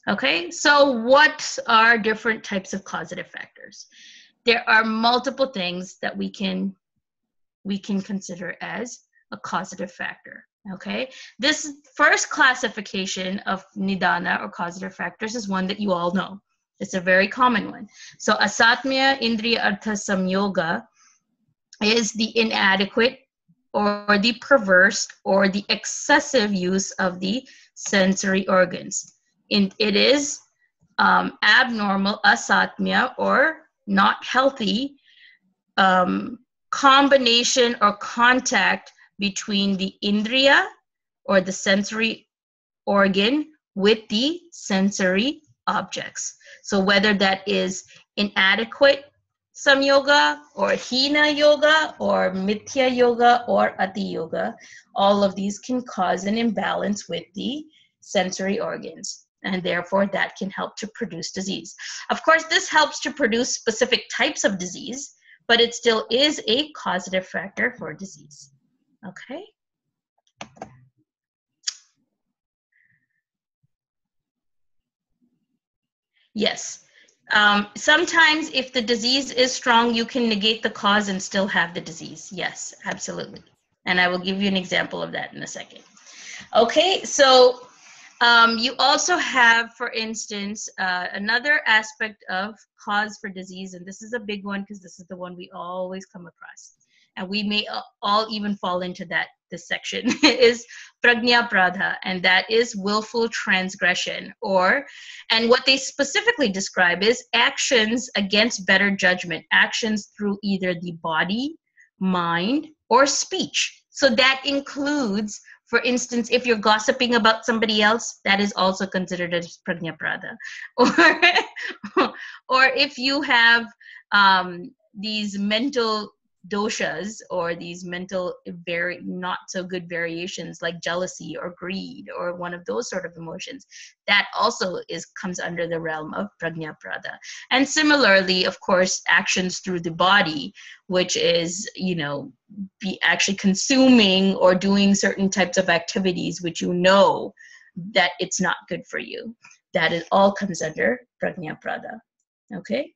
Okay, so what are different types of causative factors? There are multiple things that we can consider as a causative factor. Okay, this first classification of Nidāna or causative factors is one that you all know. It's a very common one. So asatmya indriya artha samyoga is the inadequate or the perverse or the excessive use of the sensory organs. It is abnormal asatmya or not healthy combination or contact between the indriya or the sensory organ with the sensory objects. So whether that is inadequate samyoga or hina yoga or mithya yoga or ati yoga, all of these can cause an imbalance with the sensory organs, and therefore that can help to produce disease. Of course, this helps to produce specific types of disease, but it still is a causative factor for disease. Okay. Yes. Sometimes if the disease is strong, you can negate the cause and still have the disease. Yes, absolutely. And I will give you an example of that in a second. Okay, so you also have, for instance, another aspect of cause for disease, and this is a big one because this is the one we always come across. And we may all even fall into this section, is prajna pradha, and that is willful transgression, and what they specifically describe is actions against better judgment, actions through either the body, mind, or speech. So that includes, for instance, if you're gossiping about somebody else, that is also considered as prajna pradha. Or if you have these mental doshas or these mental not so good variations like jealousy or greed or one of those sort of emotions, that also comes under the realm of prajna pradha. And similarly, of course, actions through the body, which is, be actually consuming or doing certain types of activities which that it's not good for you. That it all comes under prajna pradha. Okay?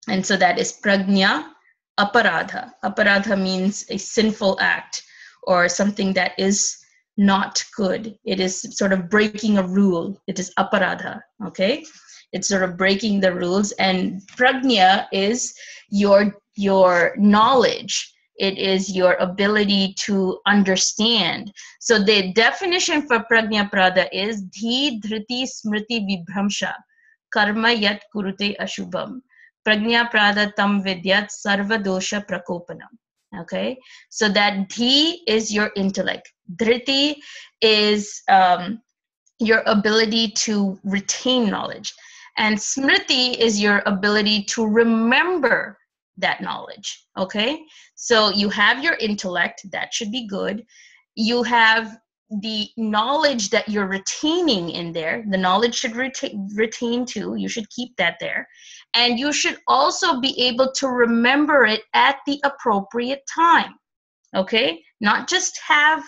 And so that is prajna aparadha. Aparadha means a sinful act or something that is not good. It is sort of breaking a rule. It is aparadha, okay? It's sort of breaking the rules. And prajna is your knowledge. It is your ability to understand. So the definition for prajna pradha is dhi dhriti smriti vibhramsha karma yat kurute ashubham. prajna prada tam vidyat sarva dosha prakopanam. Okay, so that dhi is your intellect. Dhriti is your ability to retain knowledge. And smriti is your ability to remember that knowledge, okay? So you have your intellect, that should be good. You have the knowledge that you're retaining in there. The knowledge should retain too. You should keep that there. And you should also be able to remember it at the appropriate time, okay? Not just have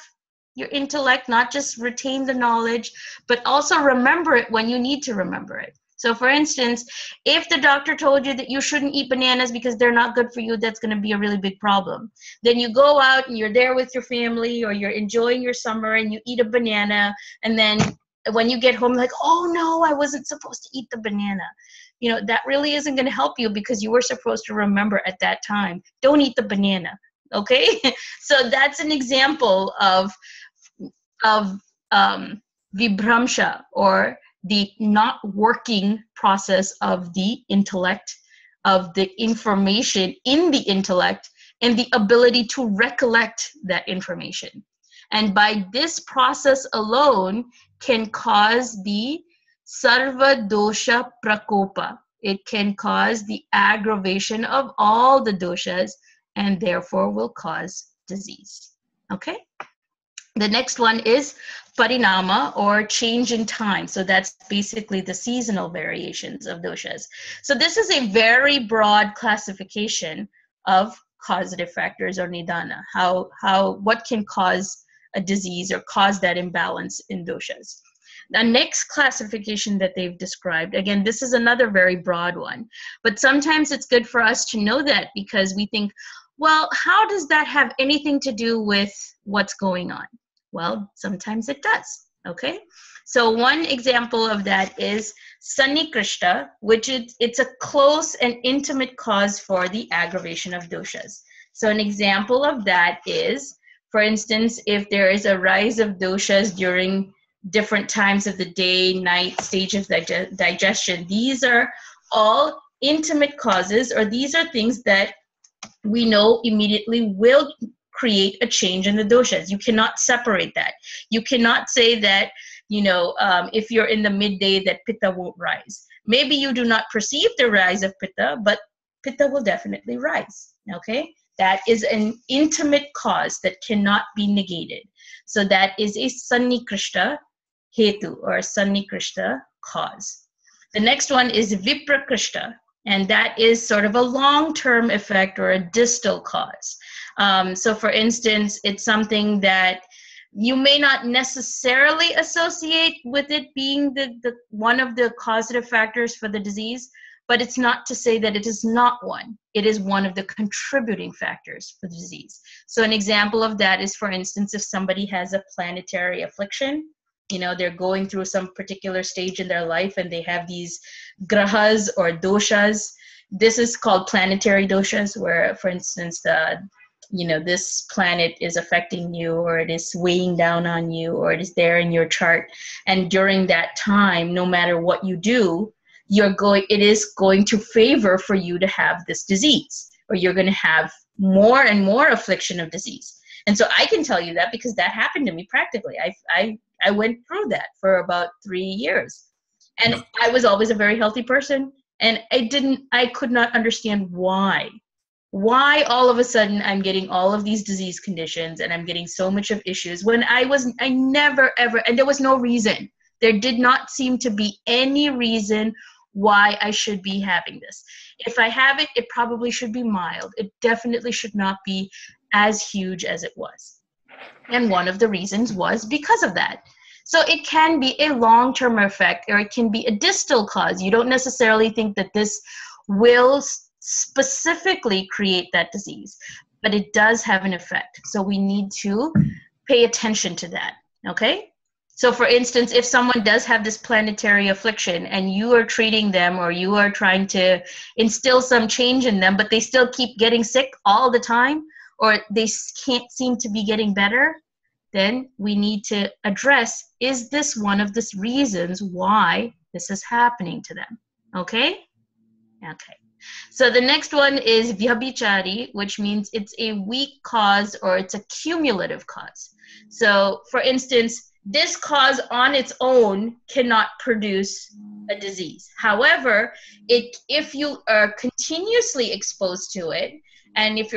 your intellect, not just retain the knowledge, but also remember it when you need to remember it. So for instance, if the doctor told you that you shouldn't eat bananas because they're not good for you, that's going to be a really big problem. Then you go out and you're there with your family, or you're enjoying your summer and you eat a banana, and then when you get home, like, oh no, I wasn't supposed to eat the banana. You know, that really isn't going to help you, because you were supposed to remember at that time, don't eat the banana, okay? So that's an example of vibramsha, or the not working process of the intellect, of the information in the intellect, and the ability to recollect that information. And by this process alone can cause the sarva dosha prakopa. It can cause the aggravation of all the doshas, and therefore will cause disease. Okay? The next one is parinama, or change in time. So that's basically the seasonal variations of doshas. So this is a very broad classification of causative factors, or nidāna, what can cause a disease or cause that imbalance in doshas. The next classification that they've described, again, this is another very broad one, but sometimes it's good for us to know that, because we think, well, how does that have anything to do with what's going on? Well, sometimes it does, okay? So one example of that is sannikrishta, which it's a close and intimate cause for the aggravation of doshas. So an example of that is, for instance, if there is a rise of doshas during different times of the day, night, stage of digestion, these are all intimate causes, or these are things that we know immediately will create a change in the doshas. You cannot separate that. You cannot say that, you know, if you're in the midday, that pitta won't rise. Maybe you do not perceive the rise of pitta, but pitta will definitely rise, okay? That is an intimate cause that cannot be negated. So that is a sannikrishta hetu, or a sannikrishta cause. The next one is viprakrishta, and that is sort of a long-term effect, or a distal cause. So for instance, it's something that you may not necessarily associate with it being the one of the causative factors for the disease, but it's not to say that it is not one. It is one of the contributing factors for the disease. So an example of that is, for instance, if somebody has a planetary affliction, you know, they're going through some particular stage in their life and they have these grahas or doshas. This is called planetary doshas, where, for instance, this planet is affecting you, or it is weighing down on you, or it is there in your chart. And during that time, no matter what you do, it is going to favor for you to have this disease, or you're going to have more and more affliction of disease. And so I can tell you that because that happened to me practically. I went through that for about 3 years. And I was always a very healthy person. And I could not understand why all of a sudden I'm getting all of these disease conditions and I'm getting so much of issues when I never ever, and there was no reason. There did not seem to be any reason why I should be having this. If I have it, it probably should be mild. It definitely should not be as huge as it was. And one of the reasons was because of that. So it can be a long-term effect, or it can be a distal cause. You don't necessarily think that this will specifically create that disease, but it does have an effect. So we need to pay attention to that, okay? So for instance, if someone does have this planetary affliction and you are treating them, or you are trying to instill some change in them, but they still keep getting sick all the time, or they can't seem to be getting better, then we need to address, is this one of the reasons why this is happening to them? Okay? Okay. So the next one is vyabhichari, which means it's a weak cause or it's a cumulative cause. So for instance, this cause on its own cannot produce a disease. However, if you are continuously exposed to it, and if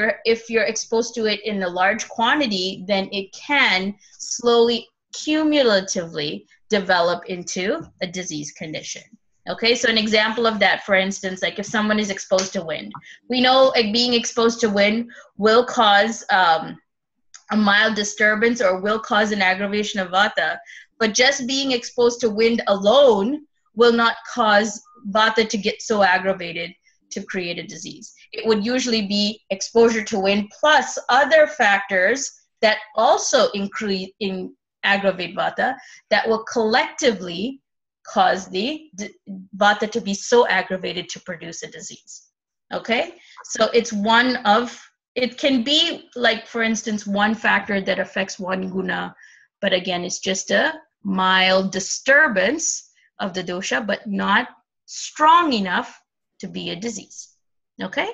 you're exposed to it in a large quantity, then it can slowly, cumulatively develop into a disease condition. Okay, so an example of that, for instance, like if someone is exposed to wind, we know like being exposed to wind will cause a mild disturbance or will cause an aggravation of vata, but just being exposed to wind alone will not cause vata to get so aggravated to create a disease. It would usually be exposure to wind plus other factors that also aggravate vata that will collectively cause the vata to be so aggravated to produce a disease. Okay, so it's one of, it can be like, for instance, one factor that affects one guna, but again, it's just a mild disturbance of the dosha, but not strong enough to be a disease. Okay?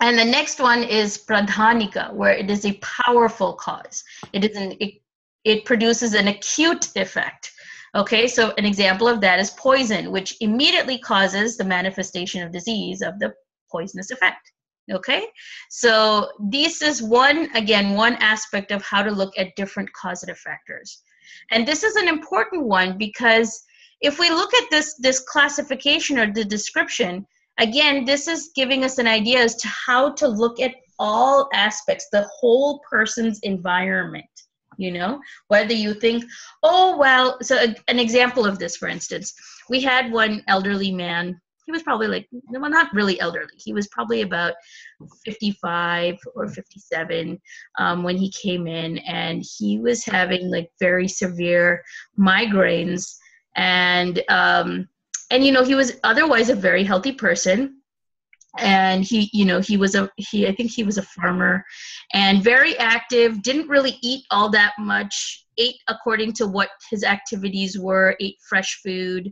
And the next one is pradhanika, where it is a powerful cause. It produces an acute effect. Okay, so an example of that is poison, which immediately causes the manifestation of disease of the poisonous effect. Okay, so this is one aspect of how to look at different causative factors. And this is an important one because if we look at this classification or the description, again, this is giving us an idea as to how to look at all aspects, the whole person's environment, you know, whether you think, oh, well, so an example of this, for instance, we had one elderly man. He was probably like, well, not really elderly. He was probably about 55 or 57 when he came in, and he was having like very severe migraines. And you know, he was otherwise a very healthy person. And I think he was a farmer and very active, didn't really eat all that much, ate according to what his activities were, ate fresh food.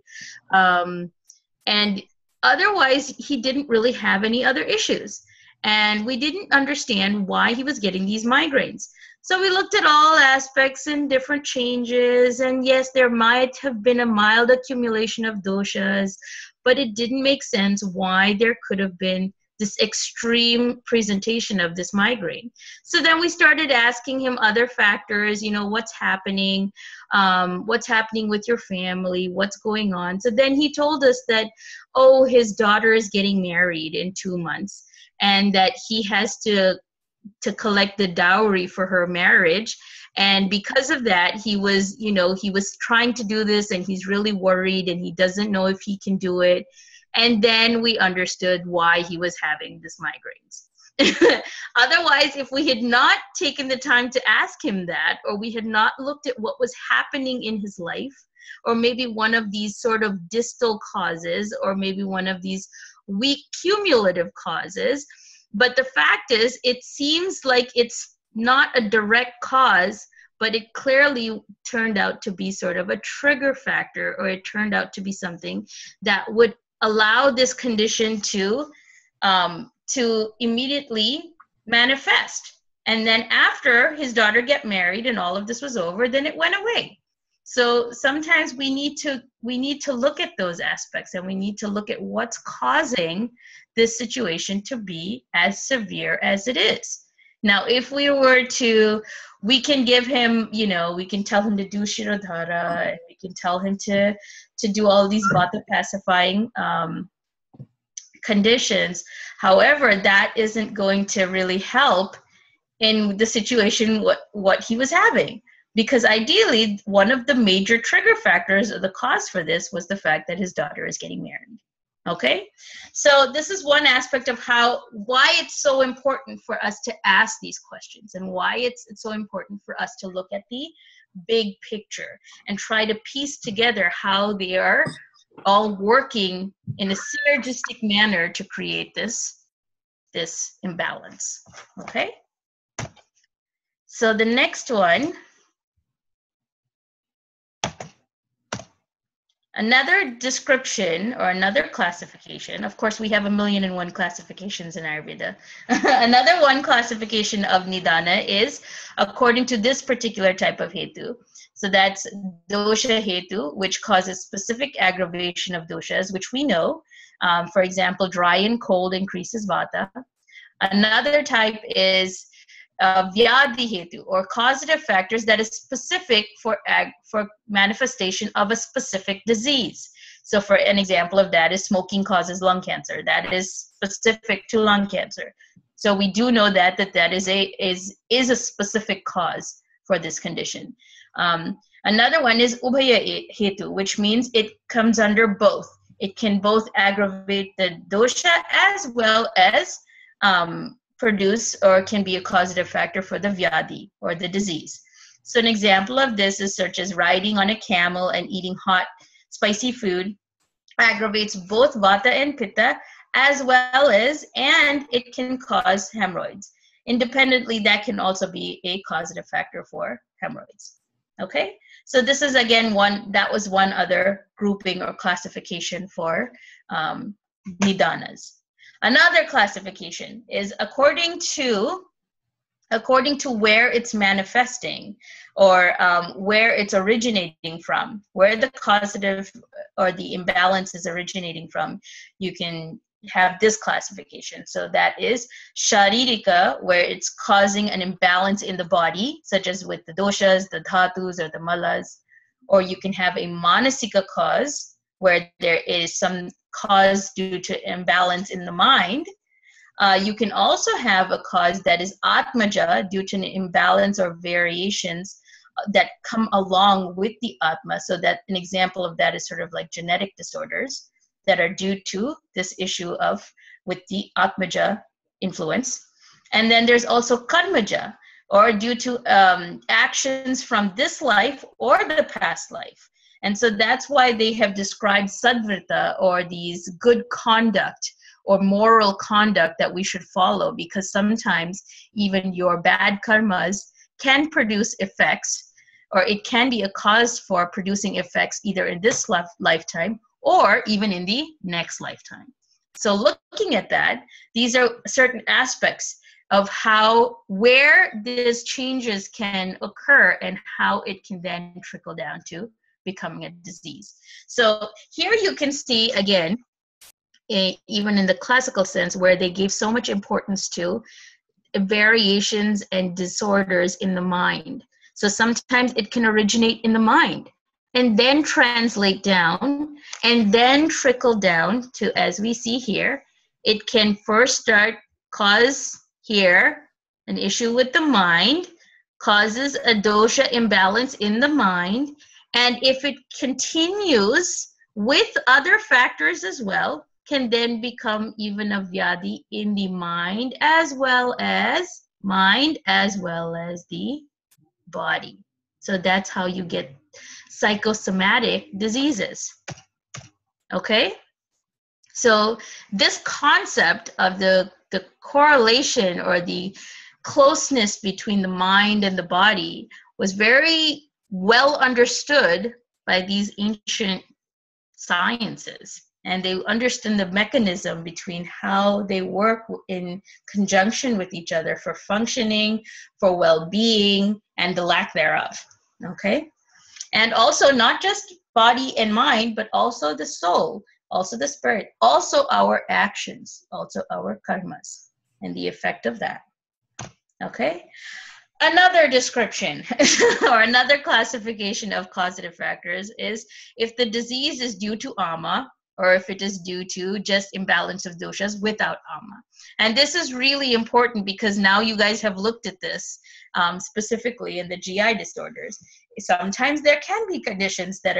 And otherwise, he didn't really have any other issues. And we didn't understand why he was getting these migraines. So we looked at all aspects and different changes. And yes, there might have been a mild accumulation of doshas, but it didn't make sense why there could have been this extreme presentation of this migraine. So then we started asking him other factors, you know, what's happening with your family, what's going on. So then he told us that, oh, his daughter is getting married in 2 months and that he has to collect the dowry for her marriage. And because of that, he was trying to do this and he's really worried and he doesn't know if he can do it. And then we understood why he was having this migraines. Otherwise, if we had not taken the time to ask him that, or we had not looked at what was happening in his life, or maybe one of these sort of distal causes, or maybe one of these weak cumulative causes. But the fact is, it seems like it's not a direct cause, but it clearly turned out to be sort of a trigger factor, or it turned out to be something that would allow this condition to immediately manifest. And then after his daughter got married and all of this was over, then it went away. So sometimes we need to look at those aspects, and we need to look at what's causing this situation to be as severe as it is. Now, if we can give him, we can tell him to do Shirodhara, and we can tell him to do all these vata pacifying conditions. However, that isn't going to really help in the situation what he was having. Because ideally, one of the major trigger factors of the cause for this was the fact that his daughter is getting married. Okay, so this is one aspect of why it's so important for us to ask these questions, and why it's so important for us to look at the big picture and try to piece together how they are all working in a synergistic manner to create this imbalance. Okay, so the next one, Another description or another classification, of course, we have 1,000,001 classifications in Ayurveda. Another one classification of Nidāna is according to this particular type of hetu. So that's dosha hetu, which causes specific aggravation of doshas, which we know. For example, dry and cold increases vata. Another type is Vyādhi hetu, or causative factors that is specific for manifestation of a specific disease. So for an example of that is smoking causes lung cancer. That is specific to lung cancer. So we do know that that is a specific cause for this condition. Another one is Ubhaya hetu, which means it comes under both. It can both aggravate the dosha as well as produce or can be a causative factor for the vyādhi or the disease. So an example of this is such as riding on a camel and eating hot, spicy food aggravates both vata and pitta as well as, and it can cause hemorrhoids. Independently, that can also be a causative factor for hemorrhoids. Okay, so this is again that was one other grouping or classification for Nidānas. Another classification is according to where it's manifesting or where it's originating from, where the causative or the imbalance is originating from, you can have this classification. So that is Sharirika, where it's causing an imbalance in the body, such as with the doshas, the dhatus, or the malas. Or you can have a Manasika cause, where there is some cause due to imbalance in the mind. You can also have a cause that is Atmaja, due to an imbalance or variations that come along with the Atma. So that an example of that is sort of like genetic disorders that are due to this issue of with the Atmaja influence. And then there's also Karmaja, or due to actions from this life or the past life. And so that's why they have described sadvrita, or these good conduct or moral conduct that we should follow, because sometimes even your bad karmas can produce effects, or it can be a cause for producing effects either in this lifetime or even in the next lifetime. So looking at that, these are certain aspects of where these changes can occur and how it can then trickle down to becoming a disease. So here you can see again, even in the classical sense, where they gave so much importance to variations and disorders in the mind. So sometimes it can originate in the mind and then translate down and then trickle down to, as we see here, it can first cause here an issue with the mind, causes a dosha imbalance in the mind, and if it continues with other factors as well, can then become even a vyādhi in the mind as well as the body. So that's how you get psychosomatic diseases. Okay? So this concept of the correlation or the closeness between the mind and the body was very well understood by these ancient sciences. And they understand the mechanism between how they work in conjunction with each other for functioning, for well-being, and the lack thereof. Okay? And also not just body and mind, but also the soul, also the spirit, also our actions, also our karmas, and the effect of that. Okay? Another description or another classification of causative factors is if the disease is due to ama, or if it is due to just imbalance of doshas without ama. And this is really important because now you guys have looked at this specifically in the GI disorders. Sometimes there can be conditions that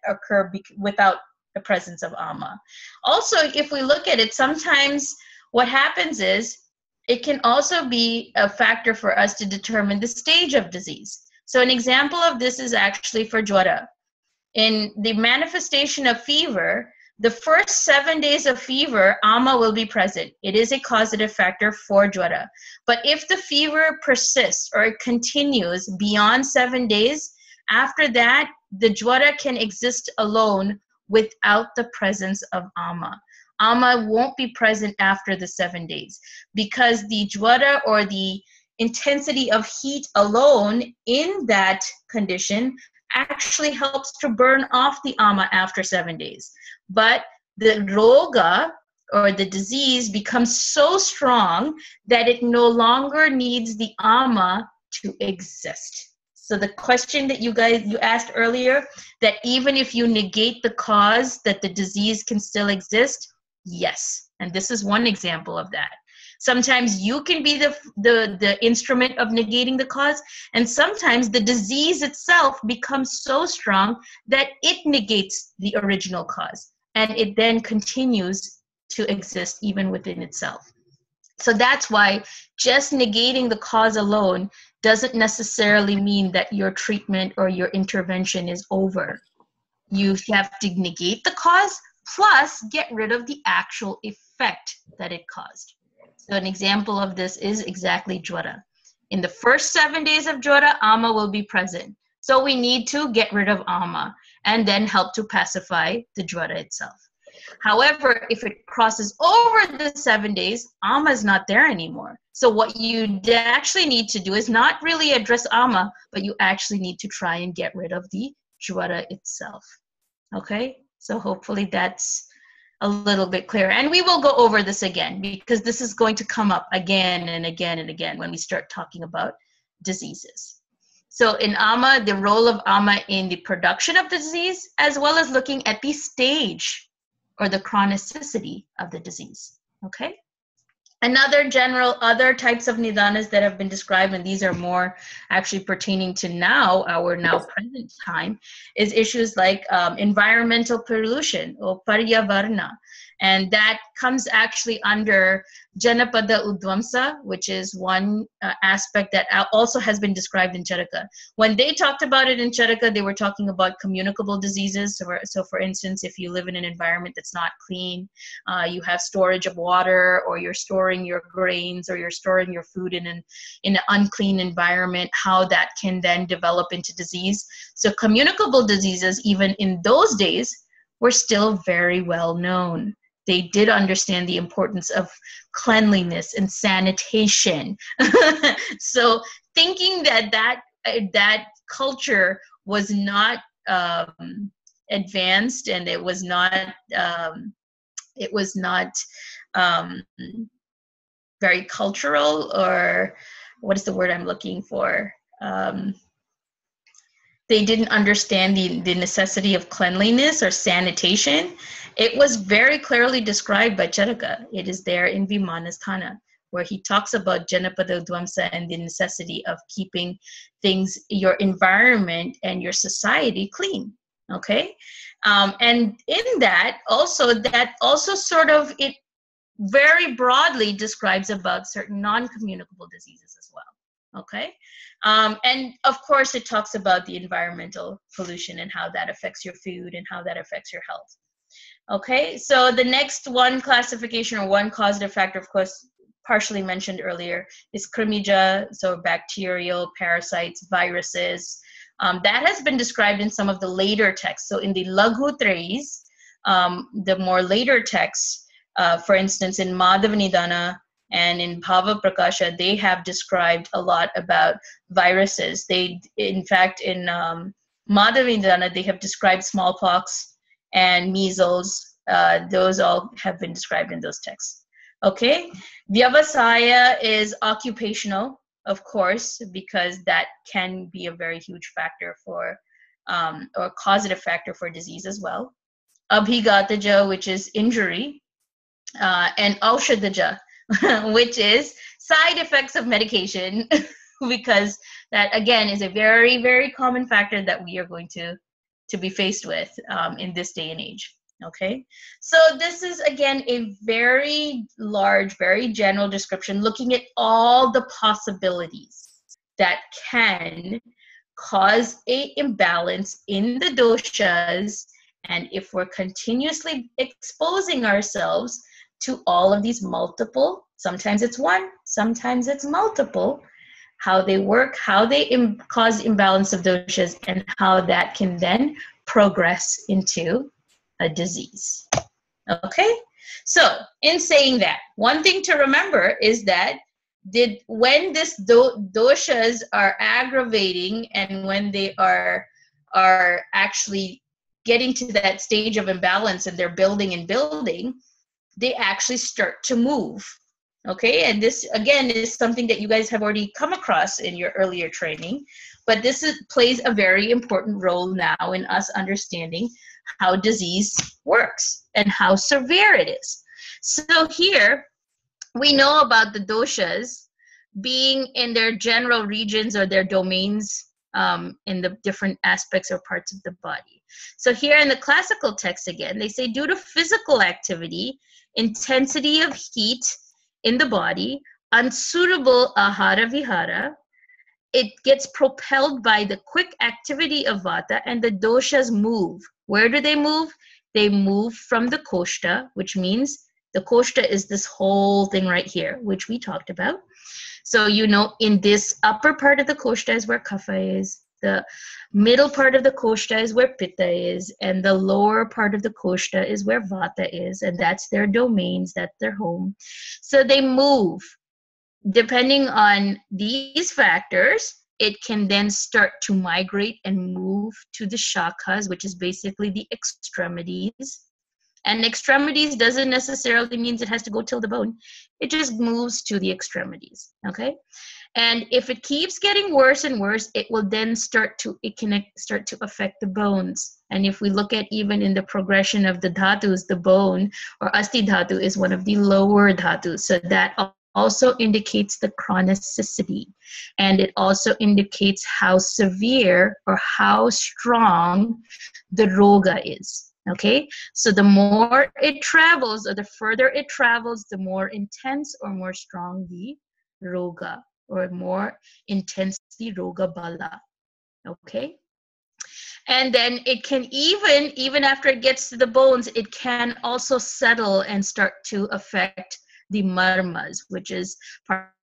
occur without the presence of ama. Also, if we look at it, sometimes what happens is it can also be a factor for us to determine the stage of disease. So an example of this is actually for jvara. In the manifestation of fever, the first 7 days of fever, ama will be present. It is a causative factor for jvara. But if the fever persists or it continues beyond 7 days, After that, the jwara can exist alone without the presence of ama. Ama won't be present after the 7 days because the jwara, or the intensity of heat alone in that condition, actually helps to burn off the ama after 7 days. But the roga, or the disease, becomes so strong that it no longer needs the ama to exist. So the question that you asked earlier, that even if you negate the cause, that the disease can still exist, yes. And this is one example of that. Sometimes you can be the instrument of negating the cause, and sometimes the disease itself becomes so strong that it negates the original cause, and it then continues to exist even within itself. So that's why just negating the cause alone doesn't necessarily mean that your treatment or your intervention is over. You have to negate the cause plus get rid of the actual effect that it caused. So an example of this is exactly jwara. In the first 7 days of jwara, ama will be present. So we need to get rid of ama and then help to pacify the jwara itself. However, if it crosses over the 7 days, ama is not there anymore. So what you actually need to do is not really address ama, but you actually need to try and get rid of the jwara itself. Okay? So hopefully that's a little bit clearer. And we will go over this again because this is going to come up again and again and again when we start talking about diseases. So in ama, the role of ama in the production of the disease, as well as looking at the stage or the chronicity of the disease, okay? Another general, other types of nidānas that have been described, and these are more actually pertaining to our now present time, is issues like environmental pollution or paryavarna. And that comes actually under Janapada Udvamsa, which is one aspect that also has been described in Charaka. When they talked about it in Charaka, they were talking about communicable diseases. So for instance, if you live in an environment that's not clean, you have storage of water, or you're storing your grains, or you're storing your food in an unclean environment, how that can then develop into disease. So communicable diseases, even in those days, were still very well known. They did understand the importance of cleanliness and sanitation. So thinking that culture was not advanced, and it was not very cultural, or what is the word I'm looking for? They didn't understand the necessity of cleanliness or sanitation. It was very clearly described by Charaka. It is there in Vimanasthana, where he talks about Janapada Udvamsa and the necessity of keeping things, your environment and your society clean, okay? And in that also sort of, it very broadly describes about certain non-communicable diseases as well, okay? And of course, it talks about the environmental pollution and how that affects your food and how that affects your health. Okay, so the next one classification, or one causative factor, of course, partially mentioned earlier, is krimija, so bacterial, parasites, viruses. That has been described in some of the later texts. So in the Laghu Trayis, the more later texts, for instance, in Madhava Nidāna and in Bhava Prakasha, they have described a lot about viruses. They, in fact, in Madhava Nidāna, they have described smallpox and measles. Those all have been described in those texts. Okay, Vyavasaya is occupational, of course, because that can be a very huge factor for, or causative factor for disease as well. Abhigataja, which is injury, and Aushadaja, which is side effects of medication, because that, again, is a very, very common factor that we are going to be faced with in this day and age. Okay, so this is, again, a very large, very general description looking at all the possibilities that can cause an imbalance in the doshas. And if we're continuously exposing ourselves to all of these multiple, sometimes it's one, sometimes it's multiple, how they work, how they cause imbalance of doshas, and how that can then progress into a disease. Okay, so in saying that, one thing to remember is that when this doshas are aggravating and when they are actually getting to that stage of imbalance and they're building and building, they actually start to move. Okay, and this again is something that you guys have already come across in your earlier training, but this plays a very important role now in us understanding how disease works and how severe it is. So here we know about the doshas being in their general regions or their domains in the different aspects or parts of the body. So here in the classical text again, they say due to physical activity, intensity of heat in the body, unsuitable ahara vihara, it gets propelled by the quick activity of vata and the doshas move. Where do they move? They move from the koshta, which means the koshta is this whole thing right here, which we talked about. So, you know, in this upper part of the koshta is where kapha is, the middle part of the koshta is where pitta is, and the lower part of the koshta is where vata is, and that's their domains, that's their home. So they move. Depending on these factors, it can then start to migrate and move to the shakhas, which is basically the extremities. And extremities doesn't necessarily mean it has to go till the bone. It just moves to the extremities, okay? And if it keeps getting worse and worse, it will then start to affect the bones. And if we look at even in the progression of the dhatus, the bone or asti dhatu is one of the lower dhatus. So that also indicates the chronicity. And it also indicates how severe or how strong the roga is. Okay, so the more it travels or the further it travels, the more intense or more strong the roga or more intense the roga bala. Okay, and then it can even after it gets to the bones, it can also settle and start to affect the marmas, which is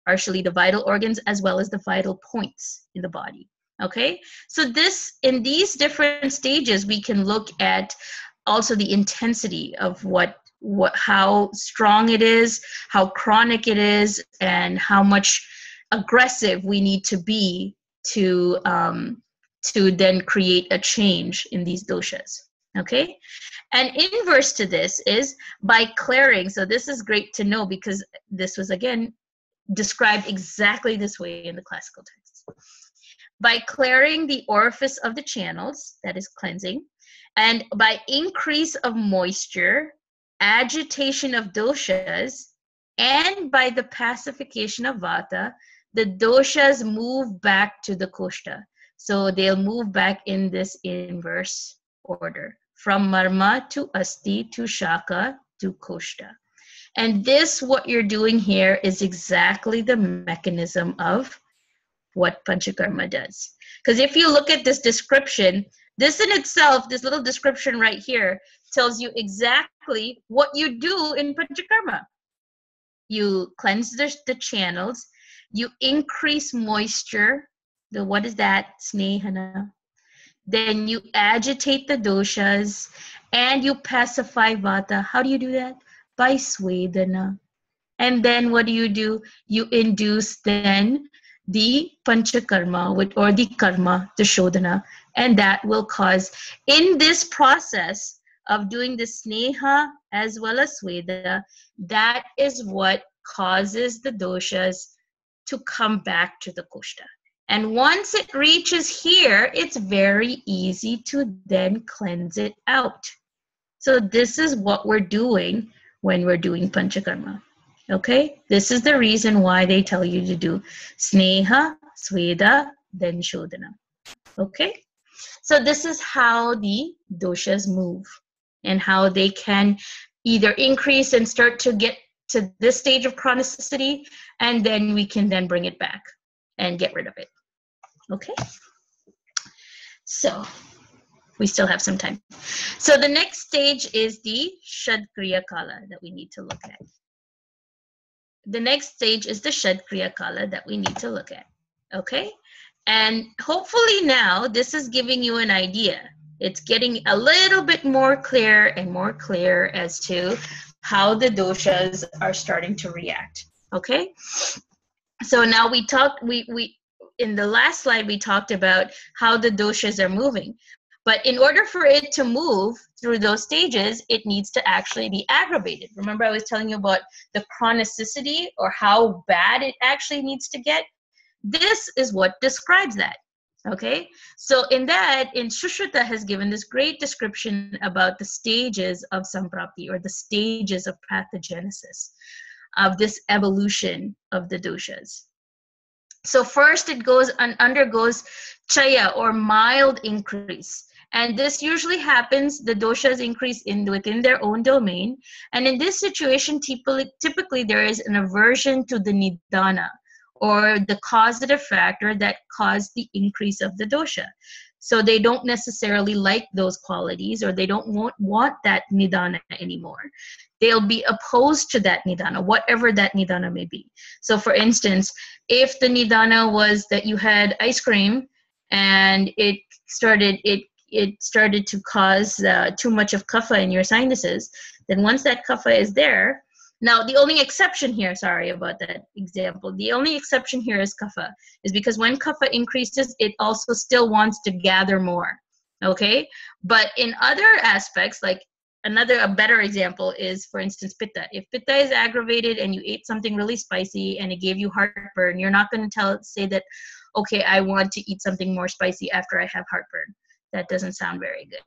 partially the vital organs as well as the vital points in the body. Okay, so in these different stages, we can look at also the intensity of how strong it is, how chronic it is, and how much aggressive we need to be to then create a change in these doshas. Okay, and inverse to this is by clearing. So this is great to know because this was again described exactly this way in the classical text. By clearing the orifice of the channels, that is cleansing, and by increase of moisture, agitation of doshas, and by the pacification of vata, the doshas move back to the koshta. So they'll move back in this inverse order, from marma to asti to shaka to koshta. And this, what you're doing here, is exactly the mechanism of what Pañcakarma does. Because if you look at this description, this in itself, this little description right here, tells you exactly what you do in Pañcakarma. You cleanse the channels, you increase moisture, what is that? Snehana. Then you agitate the doshas, and you pacify vata. How do you do that? By svedana. And then what do? You induce then the Pañcakarma or the karma, the shodhana, and that will cause, in this process of doing the sneha as well as sveda, that is what causes the doshas to come back to the koshta. And once it reaches here, it's very easy to then cleanse it out. So this is what we're doing when we're doing Pañcakarma. Okay, this is the reason why they tell you to do sneha, sveda, then shodhana. Okay, so this is how the doshas move and how they can either increase and start to get to this stage of chronicity, and then we can then bring it back and get rid of it. Okay, so we still have some time. So the next stage is the Shadkriya Kala that we need to look at. The next stage is the Shadkriya Kala that we need to look at. Okay? And hopefully now this is giving you an idea. It's getting a little bit more clear and more clear as to how the doshas are starting to react. Okay? So now we in the last slide we talked about how the doshas are moving. But in order for it to move through those stages, it needs to actually be aggravated. Remember I was telling you about the chronicity or how bad it actually needs to get? This is what describes that. Okay? So in Sushruta has given this great description about the stages of samprapti, or the stages of pathogenesis, of this evolution of the doshas. So first it undergoes chaya, or mild increase. And this usually happens, the doshas increase within their own domain. And in this situation, typically there is an aversion to the Nidāna, or the causative factor that caused the increase of the dosha. So they don't necessarily like those qualities, or they don't want that Nidāna anymore. They'll be opposed to that Nidāna, whatever that Nidāna may be. So for instance, if the Nidāna was that you had ice cream and it started to cause too much of kapha in your sinuses, then once that kapha is there, now the only exception here, sorry about that example, the only exception here is kapha, is because when kapha increases, it also still wants to gather more, okay? But in other aspects, like a better example is, for instance, pitta. If pitta is aggravated and you ate something really spicy and it gave you heartburn, you're not going to say that, okay, I want to eat something more spicy after I have heartburn. That doesn't sound very good.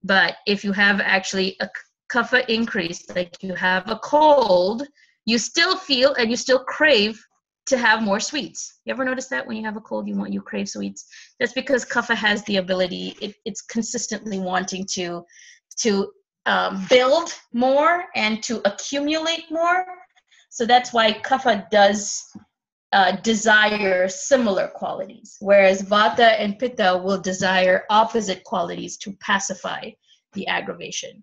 But if you have actually a kapha increase, like you have a cold, you still feel and you still crave to have more sweets. You ever notice that when you have a cold, you crave sweets? That's because kapha has the ability, it's consistently wanting to build more and to accumulate more. So that's why kapha does desire similar qualities, whereas vata and pitta will desire opposite qualities to pacify the aggravation.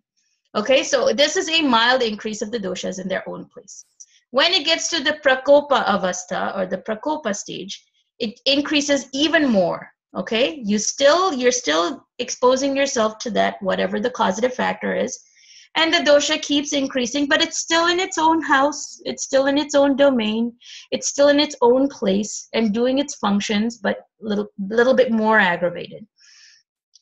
Okay, so this is a mild increase of the doshas in their own place. When it gets to the prakopa avastha, or the prakopa stage, it increases even more. Okay, you're still exposing yourself to that, whatever the causative factor is, and the dosha keeps increasing, but it's still in its own house, it's still in its own domain, it's still in its own place and doing its functions, but little bit more aggravated.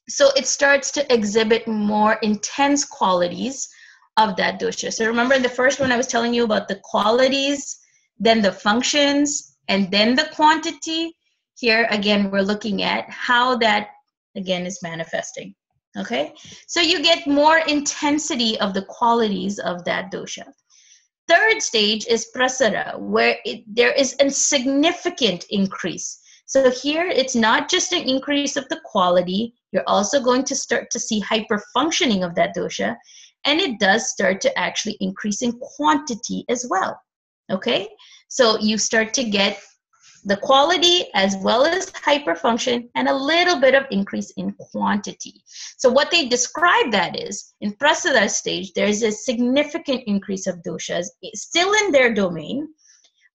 So it starts to exhibit more intense qualities of that dosha. So remember in the first one I was telling you about the qualities, then the functions, and then the quantity. Here again we're looking at how that again is manifesting. Okay, so you get more intensity of the qualities of that dosha. Third stage is prasara, where there is a significant increase. So here it's not just an increase of the quality, you're also going to start to see hyperfunctioning of that dosha, and it does start to actually increase in quantity as well. Okay, so you start to get the quality as well as hyperfunction and a little bit of increase in quantity. So what they describe that is, in prasada stage, there's a significant increase of doshas still in their domain,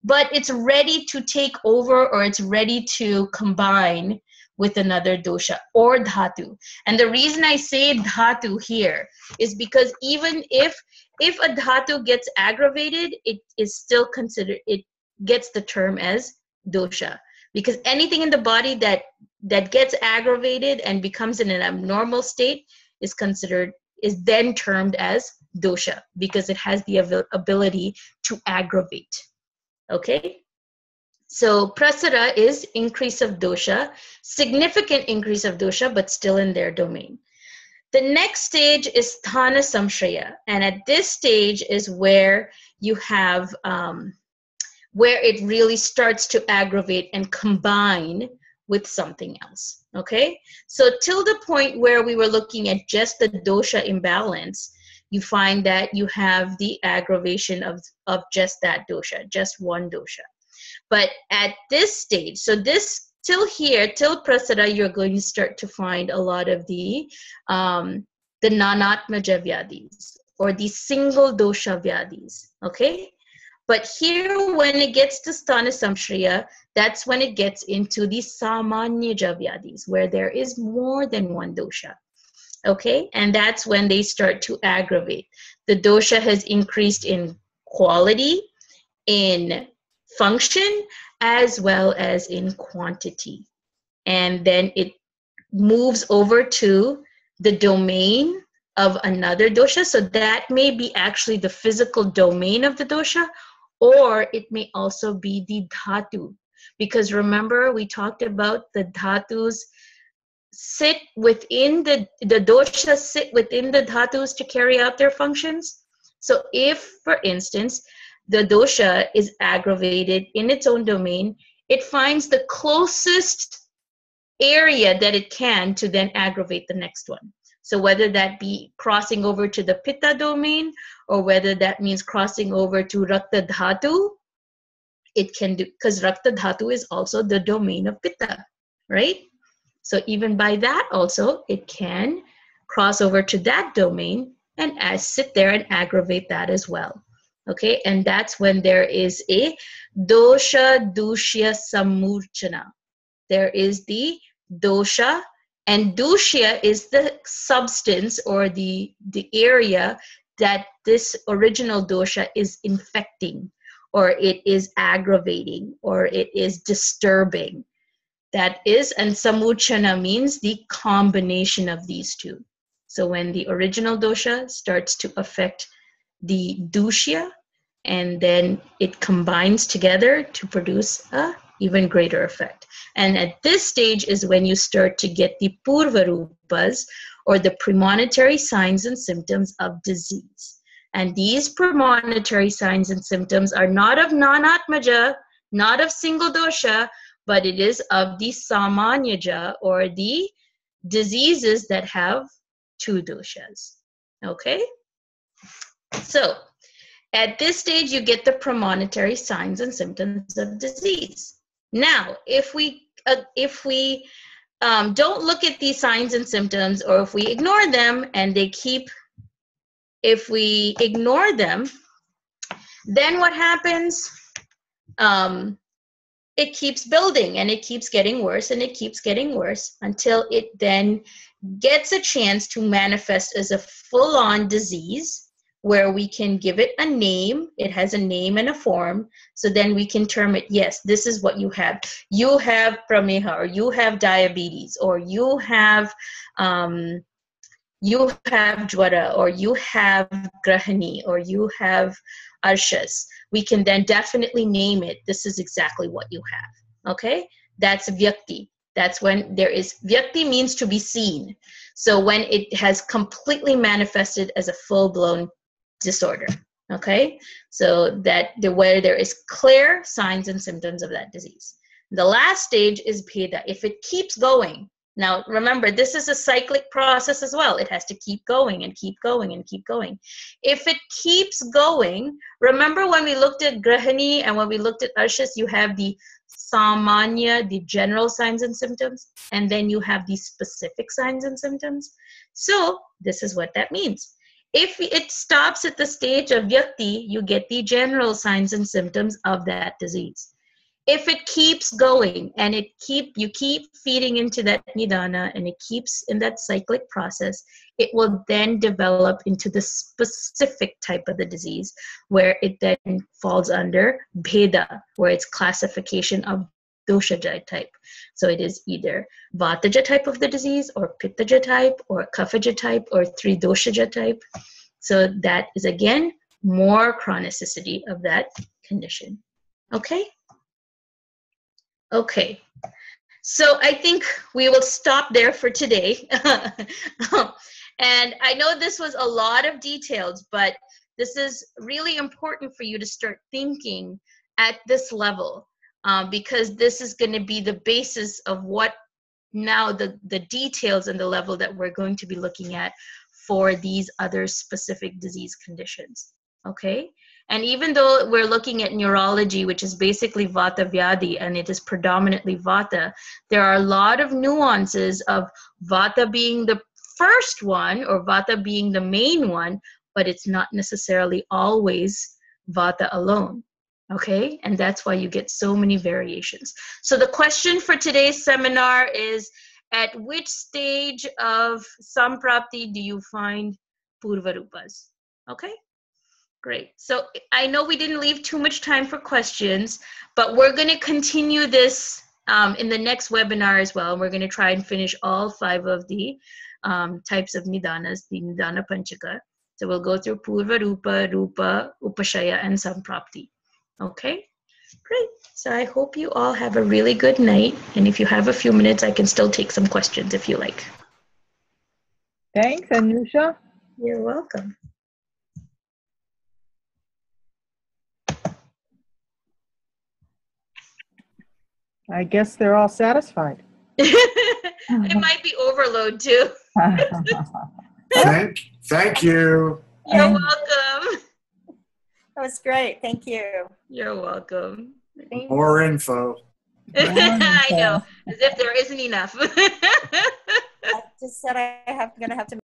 but it's ready to take over, or it's ready to combine with another dosha or dhatu. And the reason I say dhatu here is because even if a dhatu gets aggravated, it is still considered, it gets the term as dosha, because anything in the body that gets aggravated and becomes in an abnormal state is then termed as dosha, because it has the ability to aggravate. Okay, so prasara is increase of dosha, significant increase of dosha, but still in their domain. The next stage is sthana samshraya, and at this stage is where you have where it really starts to aggravate and combine with something else. Okay, so till the point where we were looking at just the dosha imbalance, you find that you have the aggravation of just that dosha, just one dosha. But at this stage, so this till here, till prasada, you're going to start to find a lot of the nanatmaja vyādhis, or the single dosha vyādhis. Okay, But here, when it gets to sthana samshriya, that's when it gets into the Samanyaja Vyādhis, where there is more than one dosha. Okay, and that's when they start to aggravate. The dosha has increased in quality, in function, as well as in quantity. And then it moves over to the domain of another dosha. So that may be actually the physical domain of the dosha, or it may also be the dhatu. Because remember, we talked about the dhatus sit within the doshas sit within the dhatus to carry out their functions. So if, for instance, the dosha is aggravated in its own domain, it finds the closest area that it can to then aggravate the next one. So whether that be crossing over to the pitta domain, or whether that means crossing over to rakta dhatu, it can do, because rakta dhatu is also the domain of pitta, right? So even by that also, it can cross over to that domain and sit there and aggravate that as well. Okay, and that's when there is a dosha dushya samurchana. There is the dosha, and dushya is the substance or the area that this original dosha is infecting, or it is aggravating, or it is disturbing. That is, and samuchana means the combination of these two. So when the original dosha starts to affect the dushya, and then it combines together to produce a even greater effect. And at this stage is when you start to get the purvarupas, or the premonitory signs and symptoms of disease. And these premonitory signs and symptoms are not of nanatmaja, not of single dosha, but it is of the samanyaja, or the diseases that have two doshas. Okay? So, at this stage, you get the premonitory signs and symptoms of disease. Now, if we don't look at these signs and symptoms, or if we ignore them and if we ignore them, then what happens? It keeps building, and it keeps getting worse, and it keeps getting worse, until it then gets a chance to manifest as a full-on disease, where we can give it a name. It has a name and a form. So then we can term it, yes, this is what you have. You have prameha, or you have diabetes, or you have jwara, or you have grahani, or you have arshas. We can then definitely name it. This is exactly what you have. Okay? That's vyakti. That's when there is, vyakti means to be seen. So when it has completely manifested as a full-blown disorder. Okay? So that where there is clear signs and symptoms of that disease. The last stage is bheda. If it keeps going, now remember, this is a cyclic process as well. It has to keep going and keep going and keep going. If it keeps going, remember when we looked at grahani and when we looked at arshas, you have the samanya, the general signs and symptoms, and then you have the specific signs and symptoms. So this is what that means. If it stops at the stage of vyakti, you get the general signs and symptoms of that disease. If it keeps going and you keep feeding into that nidāna, and it keeps in that cyclic process, it will then develop into the specific type of the disease, where it then falls under bheda, where it's classification of doshaja type. So it is either vataja type of the disease, or pittaja type, or kaphaja type, or tridoshaja type. So that is again more chronicity of that condition. Okay? Okay, so I think we will stop there for today. And I know this was a lot of details, but this is really important for you to start thinking at this level, because this is going to be the basis of what now the details and the level that we're going to be looking at for these other specific disease conditions. Okay? And even though we're looking at neurology, which is basically Vata Vyādhi, and it is predominantly Vata, there are a lot of nuances of Vata being the first one, or Vata being the main one, but it's not necessarily always Vata alone. Okay, and that's why you get so many variations. So the question for today's seminar is, at which stage of Samprapti do you find Purvarupas? Okay, great. So I know we didn't leave too much time for questions, but we're going to continue this in the next webinar as well. We're going to try and finish all 5 of the types of Nidānas, the Nidāna Pañcaka. So we'll go through Purvarupa, Rupa, Upashaya, and Samprapti. Okay, great. So I hope you all have a really good night. And if you have a few minutes, I can still take some questions if you like. Thanks, Anusha. You're welcome. I guess they're all satisfied. It might be overload too. Thank you. You're welcome. That was great. Thank you. You're welcome. More info. I know, as if there isn't enough. I just said I'm going to have to